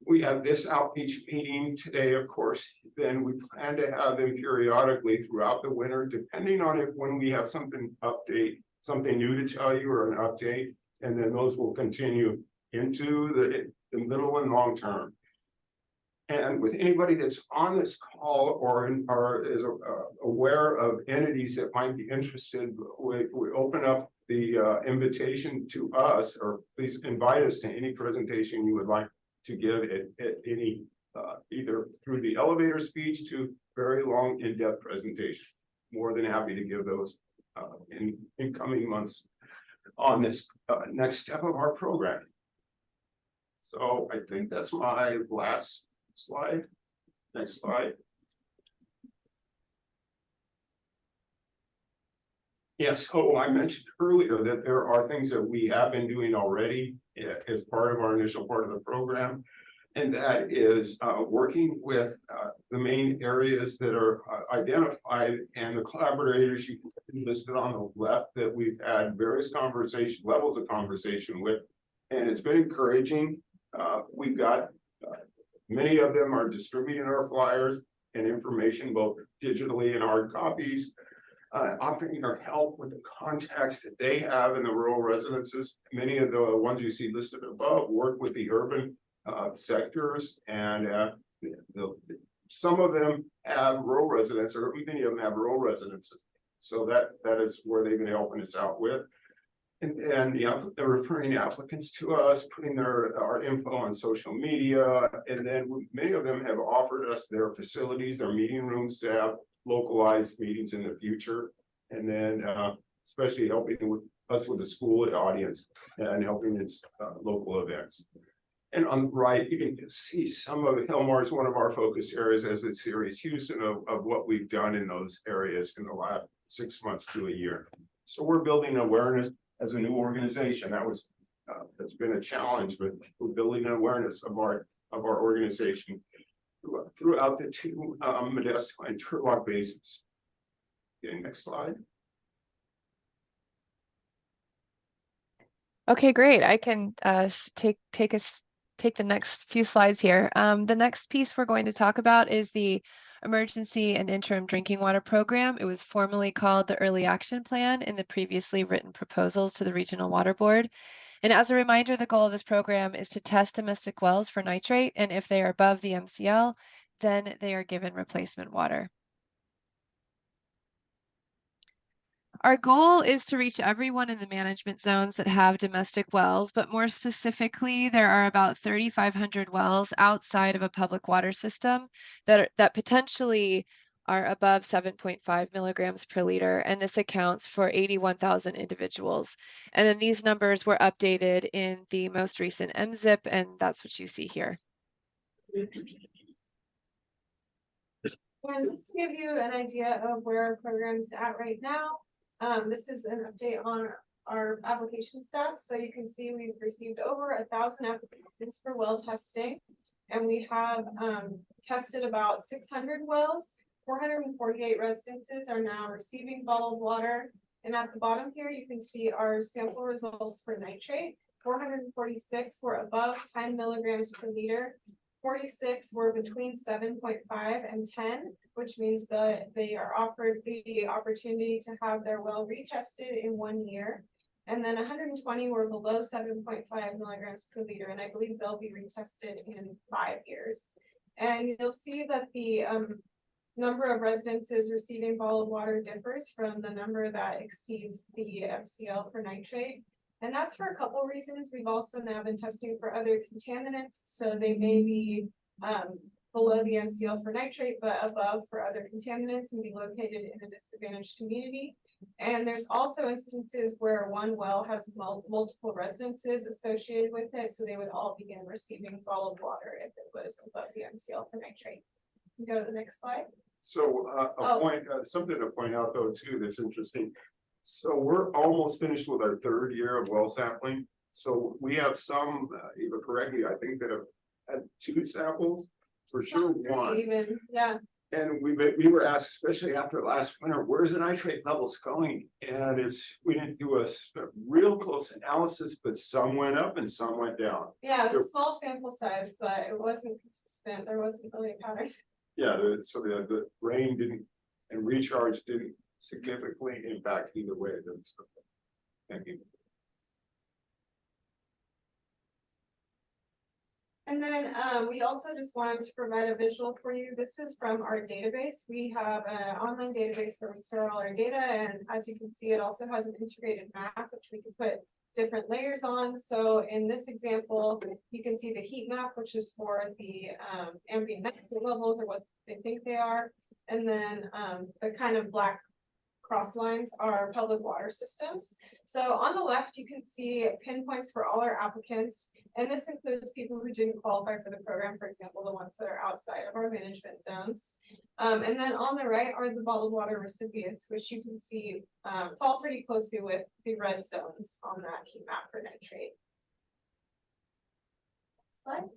We have this outreach meeting today, of course. Then we plan to have them periodically throughout the winter, depending on when we have something new to tell you or an update. And then those will continue into the middle and long term. And with anybody that's on this call or is aware of entities that might be interested, we open up the invitation to us, or please invite us to any presentation you would like to give at any, either through the elevator speech to very long in-depth presentation. More than happy to give those in coming months on this next step of our program. So I think that's my last slide. Next slide. Yes, so I mentioned earlier that there are things that we have been doing already as part of our initial part of the program. And that is working with the main areas that are identified, and the collaborators you can listed on the left that we've had various levels of conversation with. And it's been encouraging. We've got many of them are distributing our flyers and information, both digitally and hard copies, offering our help with the contacts that they have in the rural residences. Many of the ones you see listed above work with the urban sectors, and some of them have rural residents, or many of them have rural residences. So that is where they've been helping us out with. And they're referring applicants to us, putting our info on social media, and then many of them have offered us their facilities, their meeting rooms, to have localized meetings in the future, and then especially helping with us with the school audience and helping its local events. And on the right, you can see some of Hillmore is one of our focus areas as a serious Houston of what we've done in those areas in the last 6 months to a year. So we're building awareness as a new organization. That's been a challenge, but we're building an awareness of our organization throughout the two Modesto and Turlock basins. Okay, next slide. Okay, great. I can take the next few slides here. The next piece we're going to talk about is the Emergency and Interim Drinking Water Program. It was formerly called the Early Action Plan in the previously written proposals to the Regional Water Board. And as a reminder, the goal of this program is to test domestic wells for nitrate, and if they are above the MCL, then they are given replacement water. Our goal is to reach everyone in the management zones that have domestic wells, but more specifically, there are about 3,500 wells outside of a public water system that potentially are above 7.5 milligrams per liter, and this accounts for 81,000 individuals. And then these numbers were updated in the most recent MZIP, and that's what you see here. And just to give you an idea of where our program's at right now, this is an update on our application stats. So you can see we've received over 1,000 applications for well testing, and we have tested about 600 wells. 448 residences are now receiving bottled water. And at the bottom here, you can see our sample results for nitrate. 446 were above 10 milligrams per liter. 46 were between 7.5 and 10, which means that they are offered the opportunity to have their well retested in 1 year. And then 120 were below 7.5 milligrams per liter, and I believe they'll be retested in 5 years. And you'll see that the number of residences receiving bottled water differs from the number that exceeds the MCL for nitrate. And that's for a couple reasons. We've also now been testing for other contaminants, so they may be below the MCL for nitrate, but above for other contaminants and be located in a disadvantaged community. And there's also instances where one well has multiple residences associated with it, so they would all begin receiving bottled water if it was above the MCL for nitrate. Go to the next slide. So something to point out though too that's interesting. So we're almost finished with our 3rd year of well sampling. So we have some, Eva, correct me, I think that have had 2 samples, for sure 1. Even, yeah. And we were asked, especially after last winter, where's the nitrate levels going? And we didn't do a real close analysis, but some went up and some went down. Yeah, it was a small sample size, but it wasn't consistent. There wasn't really a pattern. Yeah, so the rain didn't and recharge didn't significantly impact either way. Thank you. And then we also just wanted to provide a visual for you. This is from our database. We have an online database where we store all our data, and as you can see, it also has an integrated map which we can put different layers on. So in this example, you can see the heat map, which is for the ambient nitrate levels or what they think they are. And then the kind of black cross lines are public water systems. So on the left, you can see pinpoints for all our applicants. And this includes people who didn't qualify for the program, for example, the ones that are outside of our management zones. And then on the right are the bottled water recipients, which you can see fall pretty closely with the red zones on that heat map for nitrate. Next slide.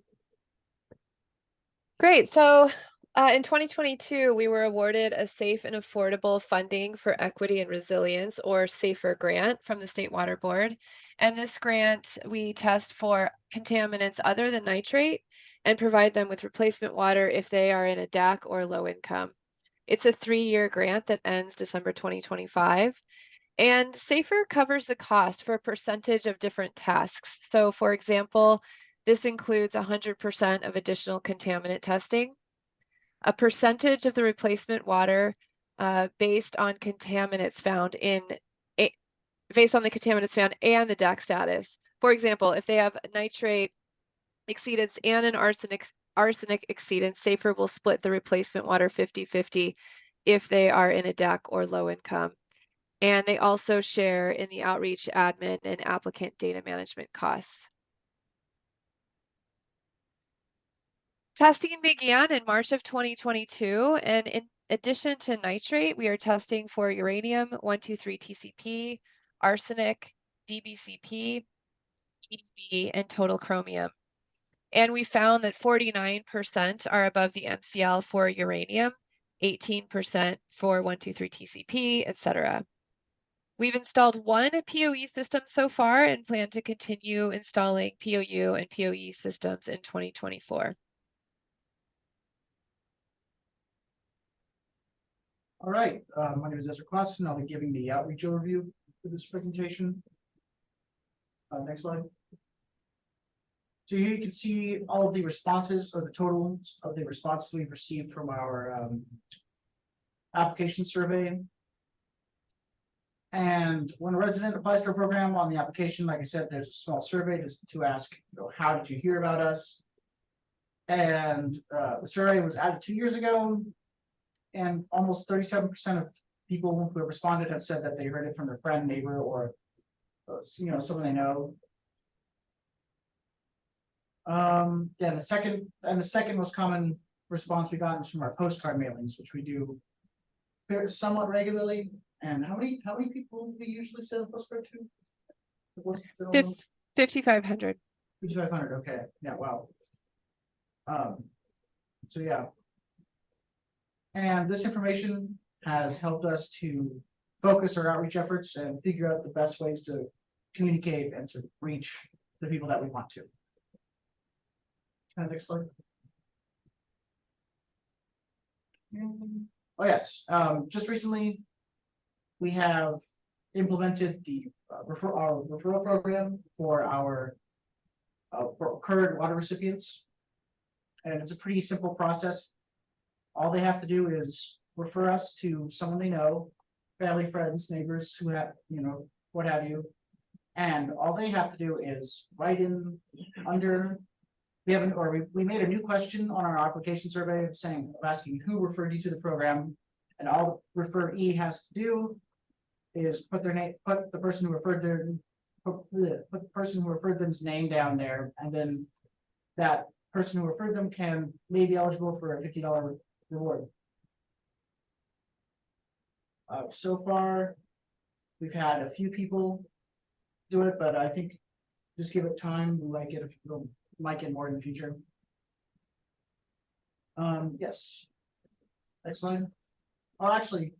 Great. So in 2022, we were awarded a Safe and Affordable Funding for Equity and Resilience, or SAFER grant from the State Water Board. And this grant, we test for contaminants other than nitrate and provide them with replacement water if they are in a DAC or low income. It's a 3-year grant that ends December 2025. And SAFER covers the cost for a percentage of different tasks. So for example, this includes 100% of additional contaminant testing, a percentage of the replacement water based on contaminants found and the DAC status. For example, if they have nitrate exceedance and an arsenic exceedance, SAFER will split the replacement water 50-50 if they are in a DAC or low income. And they also share in the outreach, admin, and applicant data management costs. Testing began in March of 2022, and in addition to nitrate, we are testing for uranium 123 TCP, arsenic, DBCP, EDB, and total chromium. And we found that 49% are above the MCL for uranium, 18% for 123 TCP, etc. We've installed 1 POE system so far and plan to continue installing POU and POE systems in 2024. All right, my name is Ezra Clausen. I'll be giving the outreach overview for this presentation. Next slide. So here you can see all of the responses, or the totals of the responses we've received from our application survey. And when a resident applies to a program on the application, like I said, there's a small survey to ask, how did you hear about us? And the survey was added 2 years ago, and almost 37% of people who have responded have said that they heard it from their friend, neighbor, or someone they know. Yeah, the second most common response we got is from our postcard mailings, which we do somewhat regularly. And how many people do we usually send a postcard to? 5,500. 5,500. Okay. Yeah. Wow. So yeah. And this information has helped us to focus our outreach efforts and figure out the best ways to communicate and to reach the people that we want to. Next slide. Oh yes, just recently we have implemented the referral program for our current water recipients, and it's a pretty simple process. All they have to do is refer us to someone they know, family, friends, neighbors, who have, what have you. And all they have to do is write in under, we made a new question on our application survey asking who referred you to the program. And all the referee has to do is put the person who referred them's name down there, and then that person who referred them may be eligible for a $50 reward. So far, we've had a few people do it, but I think just give it time. We might get more in the future. Yes. Next slide. Oh, actually,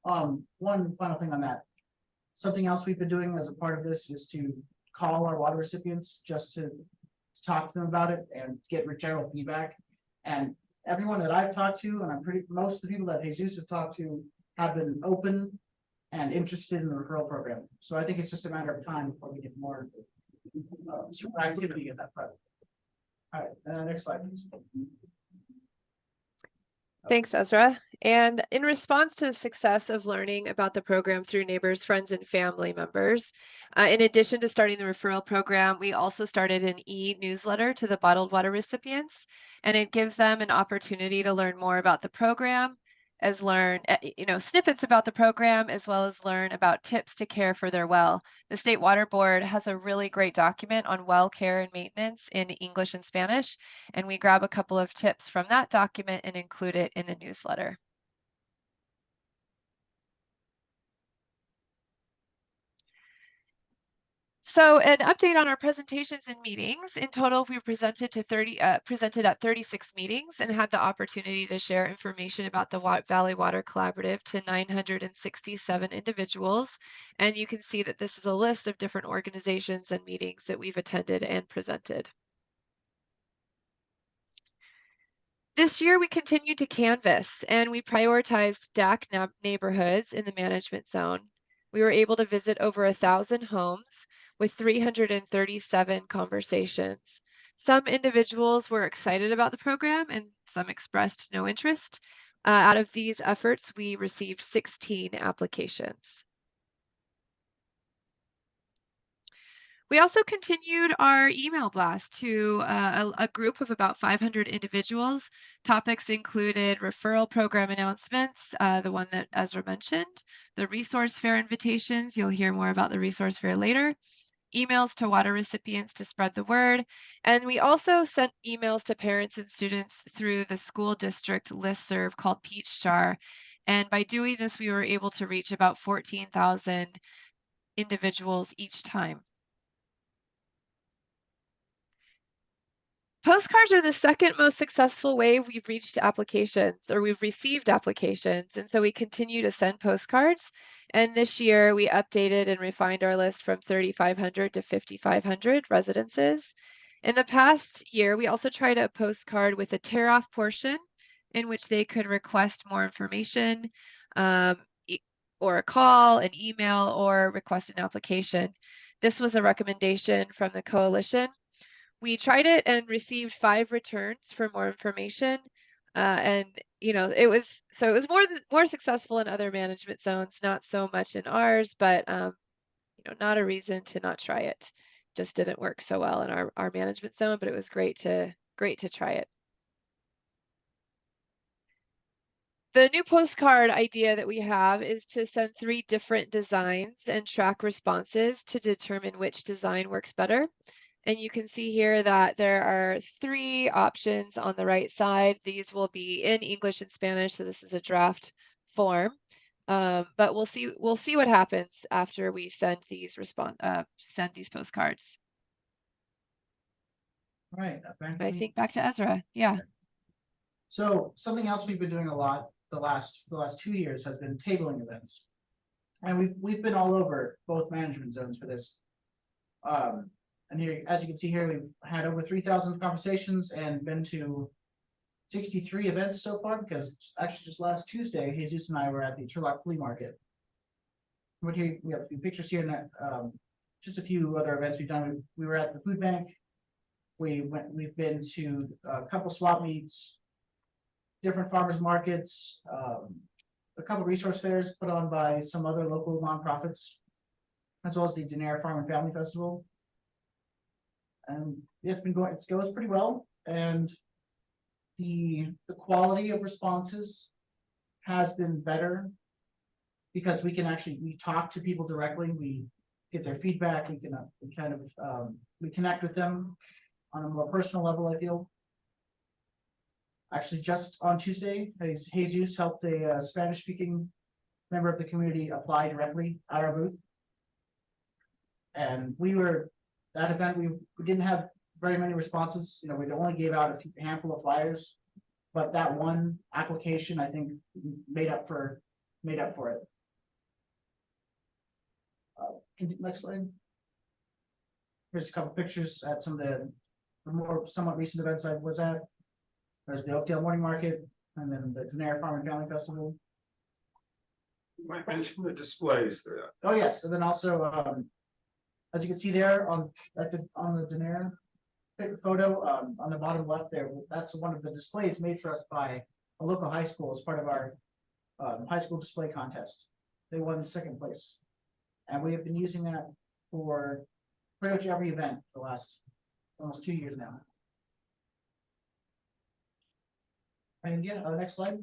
one final thing on that. Something else we've been doing as a part of this is to call our water recipients just to talk to them about it and get general feedback. And everyone that I've talked to, and most of the people that Jesus have talked to, have been open and interested in the referral program. So I think it's just a matter of time before we get more activity in that front. All right, next slide, please. Thanks, Ezra. And in response to the success of learning about the program through neighbors, friends, and family members, in addition to starting the referral program, we also started an e-newsletter to the bottled water recipients, and it gives them an opportunity to learn more about the program, snippets about the program, as well as learn about tips to care for their well. The State Water Board has a really great document on well care and maintenance in English and Spanish, and we grab a couple of tips from that document and include it in the newsletter. So an update on our presentations and meetings. In total, we presented at 36 meetings and had the opportunity to share information about the Valley Water Collaborative to 967 individuals. And you can see that this is a list of different organizations and meetings that we've attended and presented. This year, we continued to canvass and we prioritized DAC neighborhoods in the management zone. We were able to visit over 1,000 homes with 337 conversations. Some individuals were excited about the program and some expressed no interest. Out of these efforts, we received 16 applications. We also continued our email blast to a group of about 500 individuals. Topics included referral program announcements, the one that Ezra mentioned, the resource fair invitations. You'll hear more about the resource fair later. Emails to water recipients to spread the word. And we also sent emails to parents and students through the school district listserv called Peach Jar. And by doing this, we were able to reach about 14,000 individuals each time. Postcards are the second most successful way we've reached applications, or we've received applications. And so we continue to send postcards. And this year we updated and refined our list from 3,500 to 5,500 residences. In the past year, we also tried a postcard with a tear-off portion in which they could request more information, or a call, an email, or request an application. This was a recommendation from the coalition. We tried it and received 5 returns for more information. And you know, it was more successful in other management zones, not so much in ours, but you know, not a reason to not try it. Just didn't work so well in our management zone, but it was great to try it. The new postcard idea that we have is to send 3 different designs and track responses to determine which design works better. And you can see here that there are 3 options on the right side. These will be in English and Spanish, so this is a draft form. But we'll see what happens after we send these postcards. All right. I think back to Ezra. Yeah. So something else we've been doing a lot the last 2 years has been tabling events. And we've been all over both management zones for this. And here, as you can see here, we've had over 3,000 conversations and been to 63 events so far, because actually just last Tuesday, Jesus and I were at the Turlock Flea Market. But here we have a few pictures here, and just a few other events we've done. We were at the food bank. We've been to a couple swap meets, different farmers markets, a couple resource fairs put on by some other local nonprofits, as well as the Denair Farm and Family Festival. And it's been going, it goes pretty well, and the quality of responses has been better because we talk to people directly, we get their feedback, we connect with them on a more personal level, I feel. Actually, just on Tuesday, Jesus helped a Spanish-speaking member of the community apply directly at our booth. And that event, we didn't have very many responses. You know, we only gave out a handful of flyers, but that one application, I think, made up for it. Next slide. Here's a couple pictures at some of the more somewhat recent events I was at. There's the Oakdale Morning Market, and then the Denair Farm and Family Festival. You might mention the displays there. Oh yes, and then also, as you can see there on the Denair photo, on the bottom left there, that's one of the displays made for us by a local high school as part of our high school display contest. They won 2nd place, and we have been using that for pretty much every event for the last almost 2 years now. And yeah, next slide.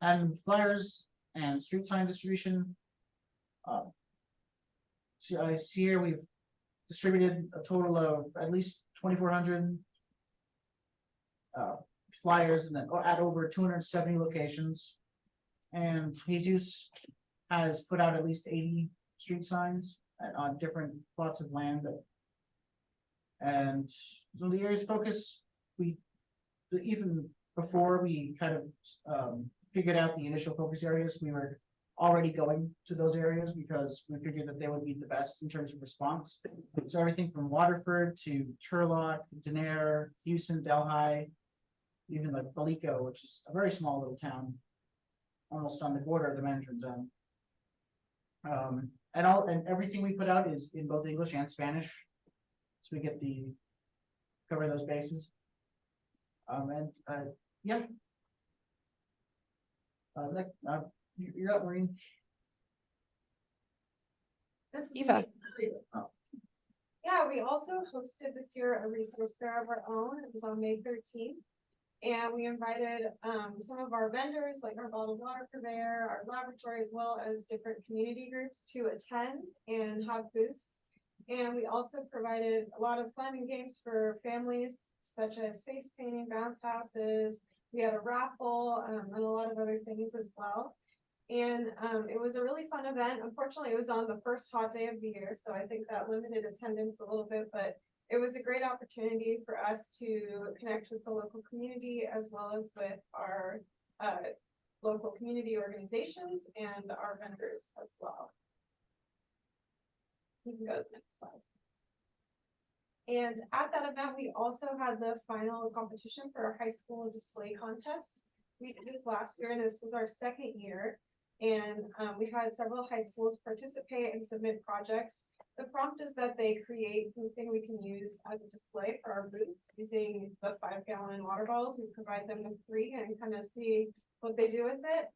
And flyers and street sign distribution. I see here we've distributed a total of at least 2,400 flyers, and then at over 270 locations. And Jesus has put out at least 80 street signs on different plots of land. And so the areas of focus, even before we kind of figured out the initial focus areas, we were already going to those areas because we figured that they would be the best in terms of response. So everything from Waterford to Turlock, Denair, Houston, Delhi, even like Balico, which is a very small little town, almost on the border of the management zone. And everything we put out is in both English and Spanish, so we get cover those bases. Yeah. You're up, Maureen. Eva. Yeah, we also hosted this year a resource fair of our own. It was on May 13th. And we invited some of our vendors, like our bottled water purveyor, our laboratory, as well as different community groups to attend and have booths. And we also provided a lot of fun and games for families, such as face painting, bounce houses. We had a raffle and a lot of other things as well. And it was a really fun event. Unfortunately, it was on the first hot day of the year, so I think that limited attendance a little bit, but it was a great opportunity for us to connect with the local community as well as with our local community organizations and our vendors as well. You can go to the next slide. And at that event, we also had the final competition for our high school display contest. We did this last year, and this was our 2nd year. And we've had several high schools participate and submit projects. the prompt is that they create something we can use as a display for our booths using the 5-gallon water bottles. We provide them with 3 and kind of see what they do with it.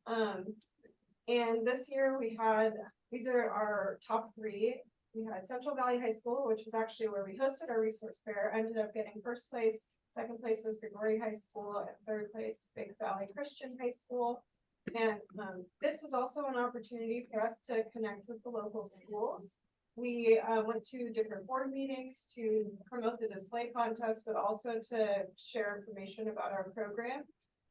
And this year we had, these are our top 3. We had Central Valley High School, which was actually where we hosted our resource fair, ended up getting 1st place. 2nd place was Gregory High School, and 3rd place, Big Valley Christian High School. And this was also an opportunity for us to connect with the local schools. We went to different board meetings to promote the display contest, but also to share information about our program.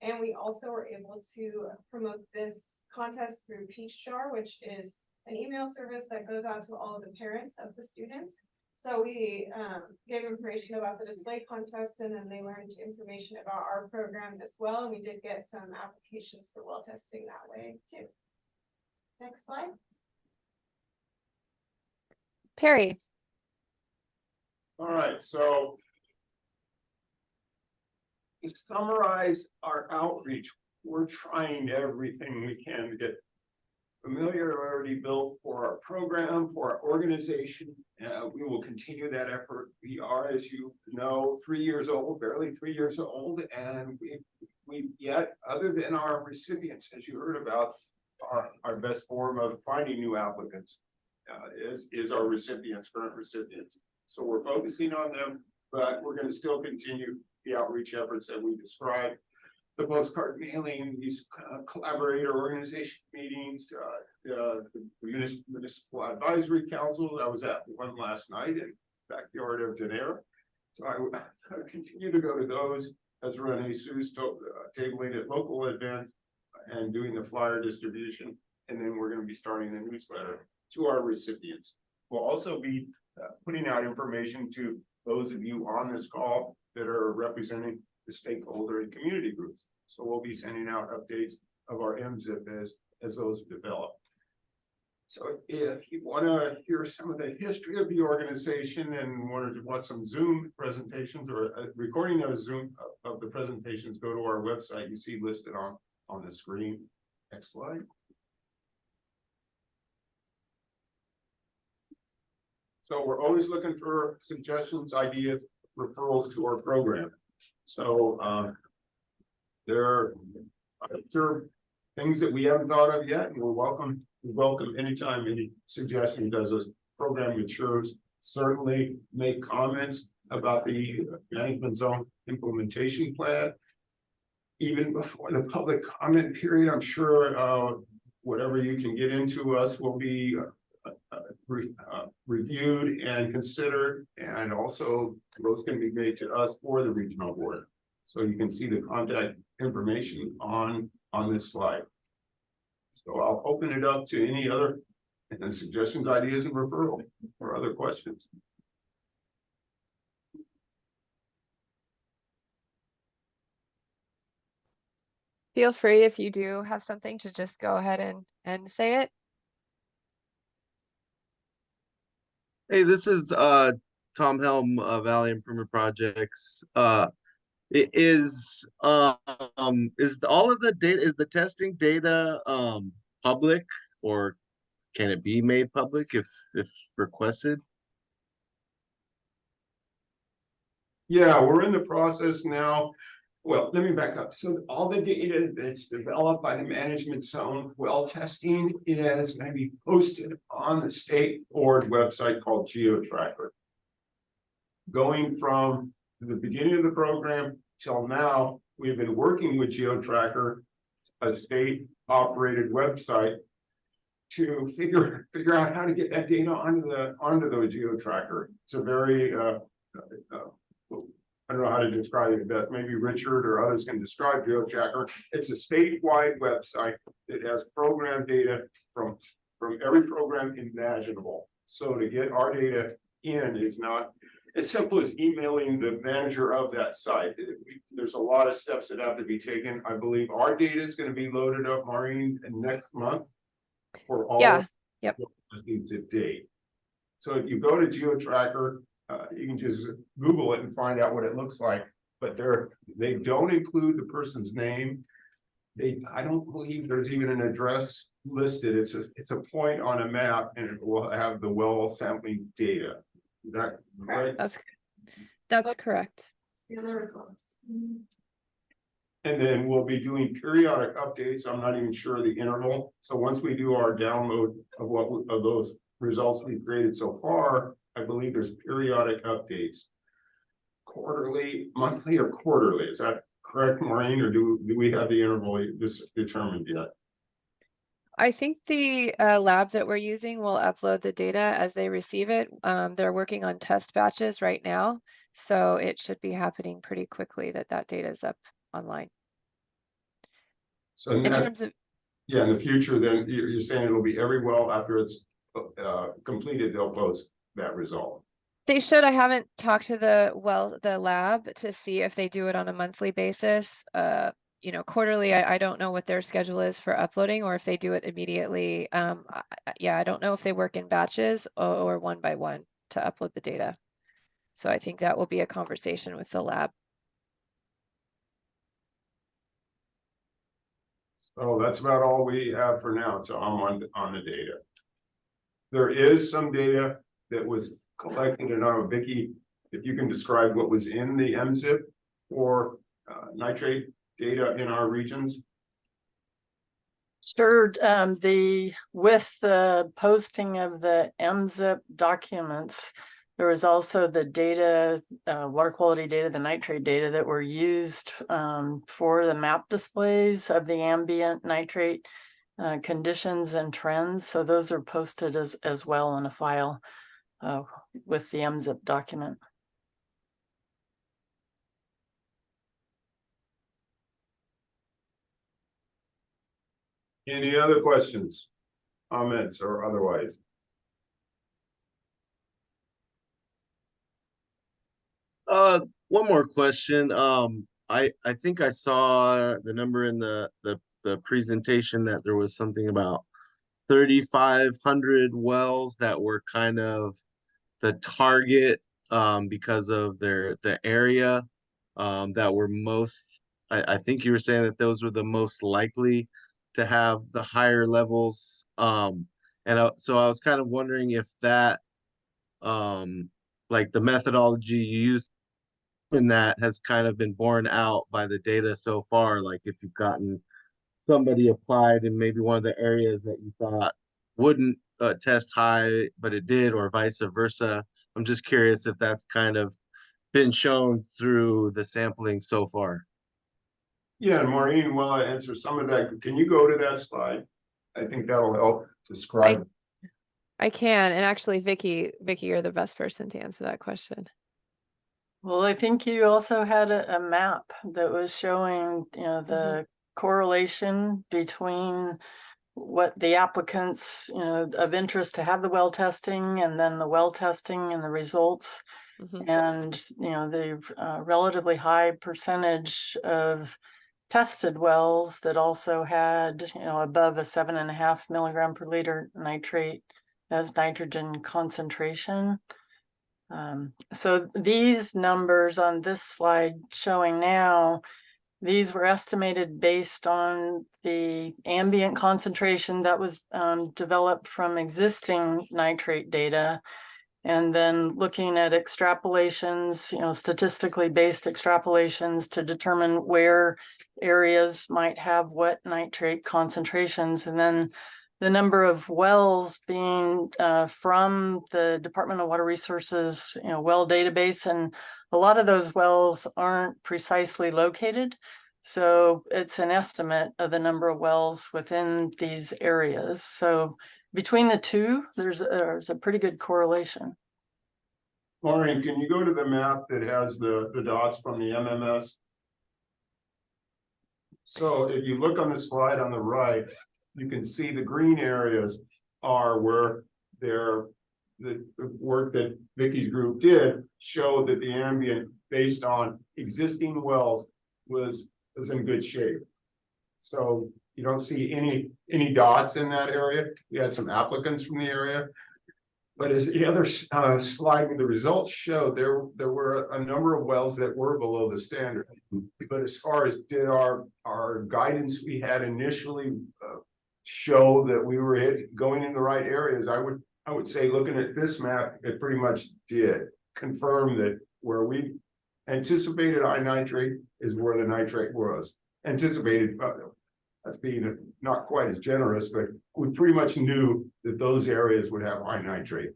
And we also were able to promote this contest through Peach Jar, which is an email service that goes out to all of the parents of the students. So we gave information about the display contest, and then they learned information about our program as well. And we did get some applications for well testing that way too. Next slide. Perry. All right, so to summarize our outreach, we're trying everything we can to get familiarity built for our program, for our organization. We will continue that effort. We are, as you know, 3 years old, barely 3 years old, and we yet, other than our recipients, as you heard about, our best form of finding new applicants is our recipients, current recipients. So we're focusing on them, but we're going to still continue the outreach efforts that we described. The postcard mailing, these collaborator organization meetings, the municipal advisory councils. I was at one last night in the backyard of Denera. So I continue to go to those, as Renee Sue's tabling at local events and doing the flyer distribution. And then we're going to be starting a newsletter to our recipients. We'll also be putting out information to those of you on this call that are representing the stakeholder and community groups. So we'll be sending out updates of our MZIP as those develop. So if you want to hear some of the history of the organization and wanted to watch some Zoom presentations or a recording of Zoom of the presentations, go to our website. You see listed on the screen. Next slide. So we're always looking for suggestions, ideas, referrals to our program. So there I'm sure things that we haven't thought of yet, and we welcome anytime any suggestion does this program matures. Certainly make comments about the management zone implementation plan. Even before the public comment period, I'm sure whatever you can get into us will be reviewed and considered, and also those can be made to us or the regional board. So you can see the contact information on this slide. So I'll open it up to any other suggestions, ideas, and referral or other questions. Feel free, if you do have something, to just go ahead and say it. Hey, this is Tom Helm of Valley Improvement Projects. Is all of the data, is the testing data public, or can it be made public if requested? Yeah, we're in the process now. Well, let me back up. So all the data that's developed by the management zone well testing is going to be posted on the state board website called GeoTracker. Going from the beginning of the program till now, we've been working with GeoTracker, a state operated website, to figure out how to get that data onto the GeoTracker. It's a very I don't know how to describe it best. Maybe Richard or others can describe GeoTracker. It's a statewide website that has program data from every program imaginable. So to get our data in is not as simple as emailing the manager of that site. There's a lot of steps that have to be taken. I believe our data is going to be loaded up, Maureen, next month for all to date. So if you go to GeoTracker, you can just Google it and find out what it looks like. But they don't include the person's name. I don't believe there's even an address listed. It's a point on a map and it will have the well sampling data. Is that right? That's correct. The other results. And then we'll be doing periodic updates. I'm not even sure the interval. So once we do our download of those results we've created so far, I believe there's periodic updates. Quarterly, monthly, or quarterly. Is that correct, Maureen? Or do we have the interval determined yet? I think the lab that we're using will upload the data as they receive it. They're working on test batches right now, so it should be happening pretty quickly that data is up online. So in terms of in the future, then you're saying it'll be every well after it's completed, they'll post that result. they should. I haven't talked to the lab to see if they do it on a monthly basis. You know, quarterly, I don't know what their schedule is for uploading or if they do it immediately. Yeah, I don't know if they work in batches or one by one to upload the data. So I think that will be a conversation with the lab. Oh, that's about all we have for now. So I'm on the data. There is some data that was collected, and I don't know, Vicki, if you can describe what was in the MZIP for nitrate data in our regions. Sure. With the posting of the MZIP documents, there was also the data, water quality data, the nitrate data that were used for the map displays of the ambient nitrate conditions and trends. So those are posted as well in a file with the MZIP document. Any other questions, comments, or otherwise? One more question. I think I saw the number in the presentation that there was something about 3,500 wells that were kind of the target because of the area that were most. I think you were saying that those were the most likely to have the higher levels. So I was kind of wondering if that like the methodology you used in that has kind of been borne out by the data so far. Like if you've gotten somebody applied in maybe one of the areas that you thought wouldn't test high, but it did, or vice versa. I'm just curious if that's kind of been shown through the sampling so far. Yeah, and Maureen, while I answer some of that, can you go to that slide? I think that'll help describe. I can, and actually, Vicki, you're the best person to answer that question. Well, I think you also had a map that was showing, you know, the correlation between what the applicants, you know, of interest to have the well testing and then the well testing and the results. And, you know, the relatively high percentage of tested wells that also had, you know, above a 7.5 milligram per liter nitrate as nitrogen concentration. So these numbers on this slide showing now, these were estimated based on the ambient concentration that was developed from existing nitrate data. And then looking at extrapolations, you know, statistically based extrapolations to determine where areas might have what nitrate concentrations. And then the number of wells being from the Department of Water Resources, you know, well database, and a lot of those wells aren't precisely located. So it's an estimate of the number of wells within these areas. So between the two, there's a pretty good correlation. Maureen, can you go to the map that has the dots from the MMS? So if you look on the slide on the right, you can see the green areas are where the work that Vicki's group did showed that the ambient based on existing wells was in good shape. So you don't see any dots in that area. We had some applicants from the area. But as the other slide with the results showed, there were a number of wells that were below the standard. But as far as did our guidance we had initially show that we were going in the right areas. I would say, looking at this map, it pretty much did confirm that where we anticipated high nitrate is where the nitrate was. Anticipated, that's being not quite as generous, but we pretty much knew that those areas would have high nitrate.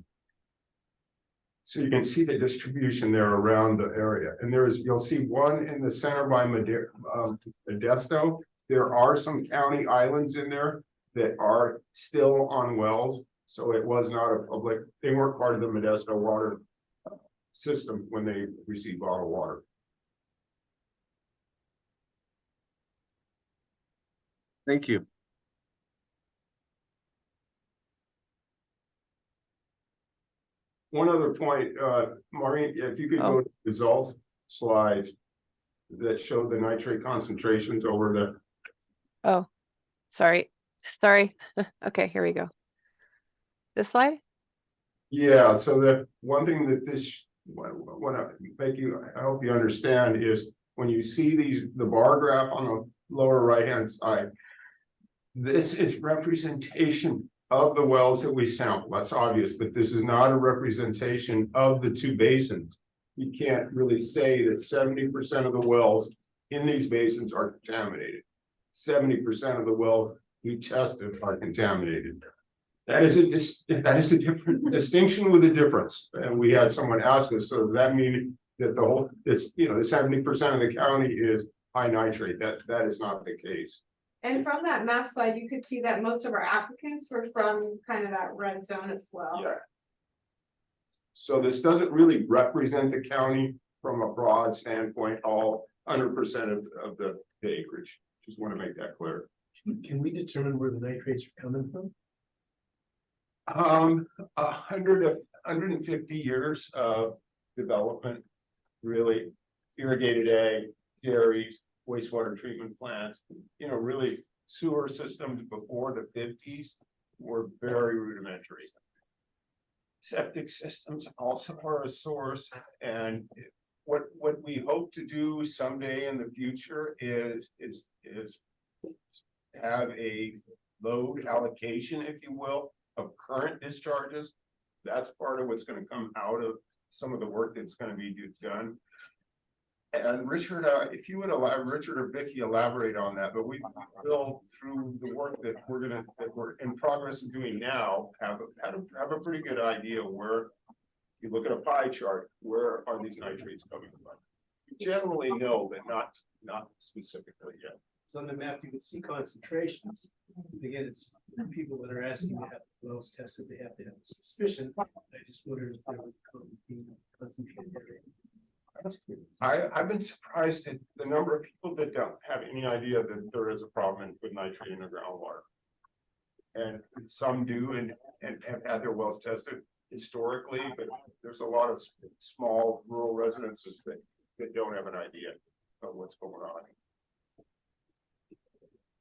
So you can see the distribution there around the area. And you'll see one in the center by Modesto. There are some county islands in there that are still on wells. So it was not a public, they weren't part of the Modesto water system when they received bottled water. Thank you. One other point, Maureen, if you could go to results slides that show the nitrate concentrations over the. Oh, sorry. Okay, here we go. This slide? Yeah, so the one thing that this, what I hope you understand is when you see the bar graph on the lower right-hand side, this is representation of the wells that we sample. That's obvious, but this is not a representation of the two basins. You can't really say that 70% of the wells in these basins are contaminated. 70% of the wells we tested are contaminated. That is a different distinction with a difference. And we had someone ask us, so that means that the 70% of the county is high nitrate. That is not the case. And from that map slide, you could see that most of our applicants were from kind of that red zone as well. Yeah. So this doesn't really represent the county from a broad standpoint, all 100% of the acreage. Just want to make that clear. Can we determine where the nitrates are coming from? 150 years of development, really irrigated ag, dairies, wastewater treatment plants, really sewer systems before the 50s were very rudimentary. Septic systems also are a source, and what we hope to do someday in the future is have a load allocation, if you will, of current discharges. That's part of what's going to come out of some of the work that's going to be done. And Richard, if you would allow Richard or Vicky elaborate on that, but we will, through the work that we're in progress of doing now, have a pretty good idea where, if you look at a pie chart, where are these nitrates coming from? We generally know, but not specifically yet. So on the map, you can see concentrations. Again, it's people that are asking to have wells tested, they have to have a suspicion. I just wondered if there would be concentrated area. I've been surprised at the number of people that don't have any idea that there is a problem with nitrate in the groundwater. And some do and have had their wells tested historically, but there's a lot of small rural residences that don't have an idea of what's going on.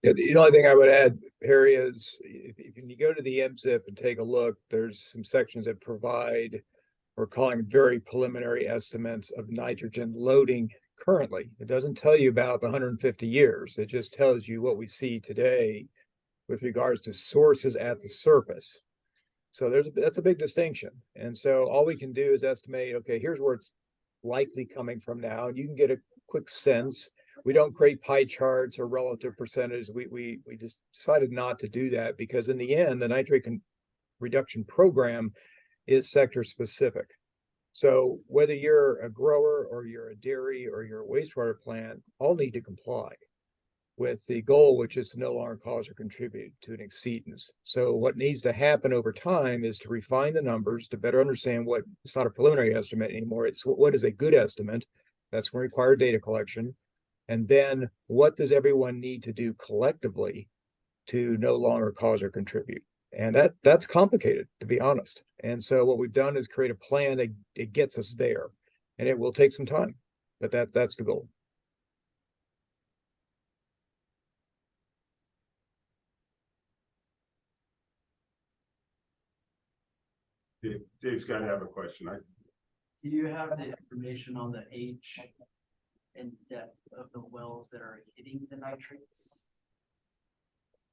Yeah, the only thing I would add, Harry, is if you go to the MZIP and take a look, there's some sections that provide, we're calling very preliminary estimates of nitrogen loading currently. It doesn't tell you about the 150 years. It just tells you what we see today with regards to sources at the surface. So that's a big distinction. And so all we can do is estimate, okay, here's where it's likely coming from now. And you can get a quick sense. We don't create pie charts or relative percentages. We just decided not to do that because in the end, the nitrate reduction program is sector specific. So whether you're a grower or you're a dairy or you're a wastewater plant, all need to comply with the goal, which is to no longer cause or contribute to an exceedance. So what needs to happen over time is to refine the numbers to better understand what, it's not a preliminary estimate anymore. It's what is a good estimate. That's going to require data collection. And then what does everyone need to do collectively to no longer cause or contribute? And that's complicated, to be honest. And so what we've done is create a plan that it gets us there, and it will take some time, but that's the goal. Dave's got to have a question. Do you have the information on the age and depth of the wells that are hitting the nitrates?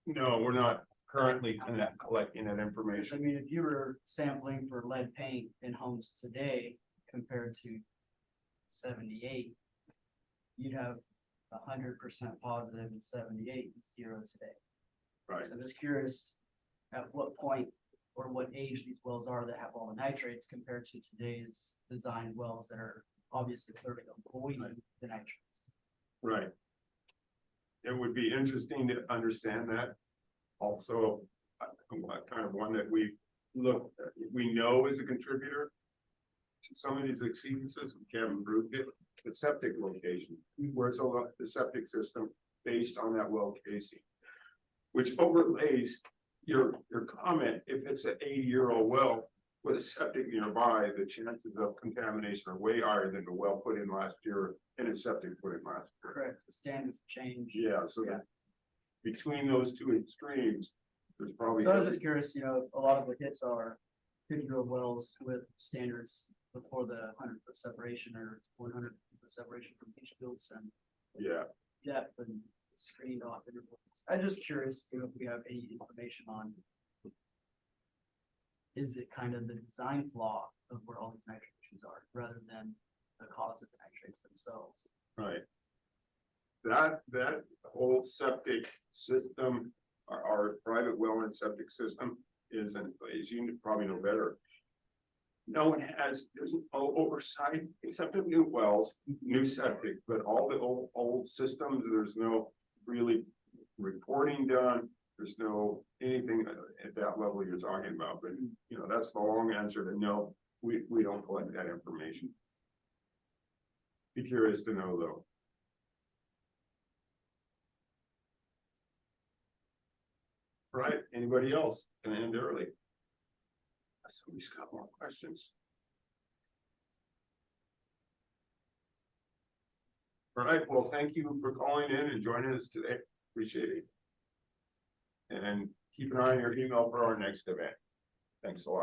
No, we're not currently collecting that I information. mean, if you were sampling for lead paint in homes today compared to 78, you'd have 100% positive in 78 and 0 today. Right. So I'm just curious at what point or what age these wells are that have all the nitrates compared to today's designed wells that are obviously clearly avoiding the nitrates. Right. It would be interesting to understand that. Also, kind of one that we know is a contributor to some of these exceedances. We haven't proved it. The septic location, where's the septic system based on that well casing, which overlays your comment. If it's an 80-year-old well with a septic nearby, the chances of contamination are way higher than the well put in last year and a septic put in last year. Correct. The standards change. Yeah, so between those two extremes, there's probably. So I was just curious, you know, a lot of the hits are 50-year-old wells with standards before the 100-foot separation or 100-foot separation from leach fields and depth and screened off intervals. I'm just curious, you know, if we have any information on, is it kind of the design flaw of where all these nitrate issues are rather than the cause of the nitrates themselves? Right. That whole septic system, our private well and septic system is, as you probably know better, no one there's no oversight except of new wells, new septic, but all the old systems, there's no really reporting done. There's no anything at that level you're talking about, but you know, that's the long answer to no, we don't collect that information. Be curious to know though. Right, anybody else? Can I end early? Somebody's got more questions. All right, well, thank you for calling in and joining us today. Appreciate it. And keep an eye on your email for our next event. Thanks a lot.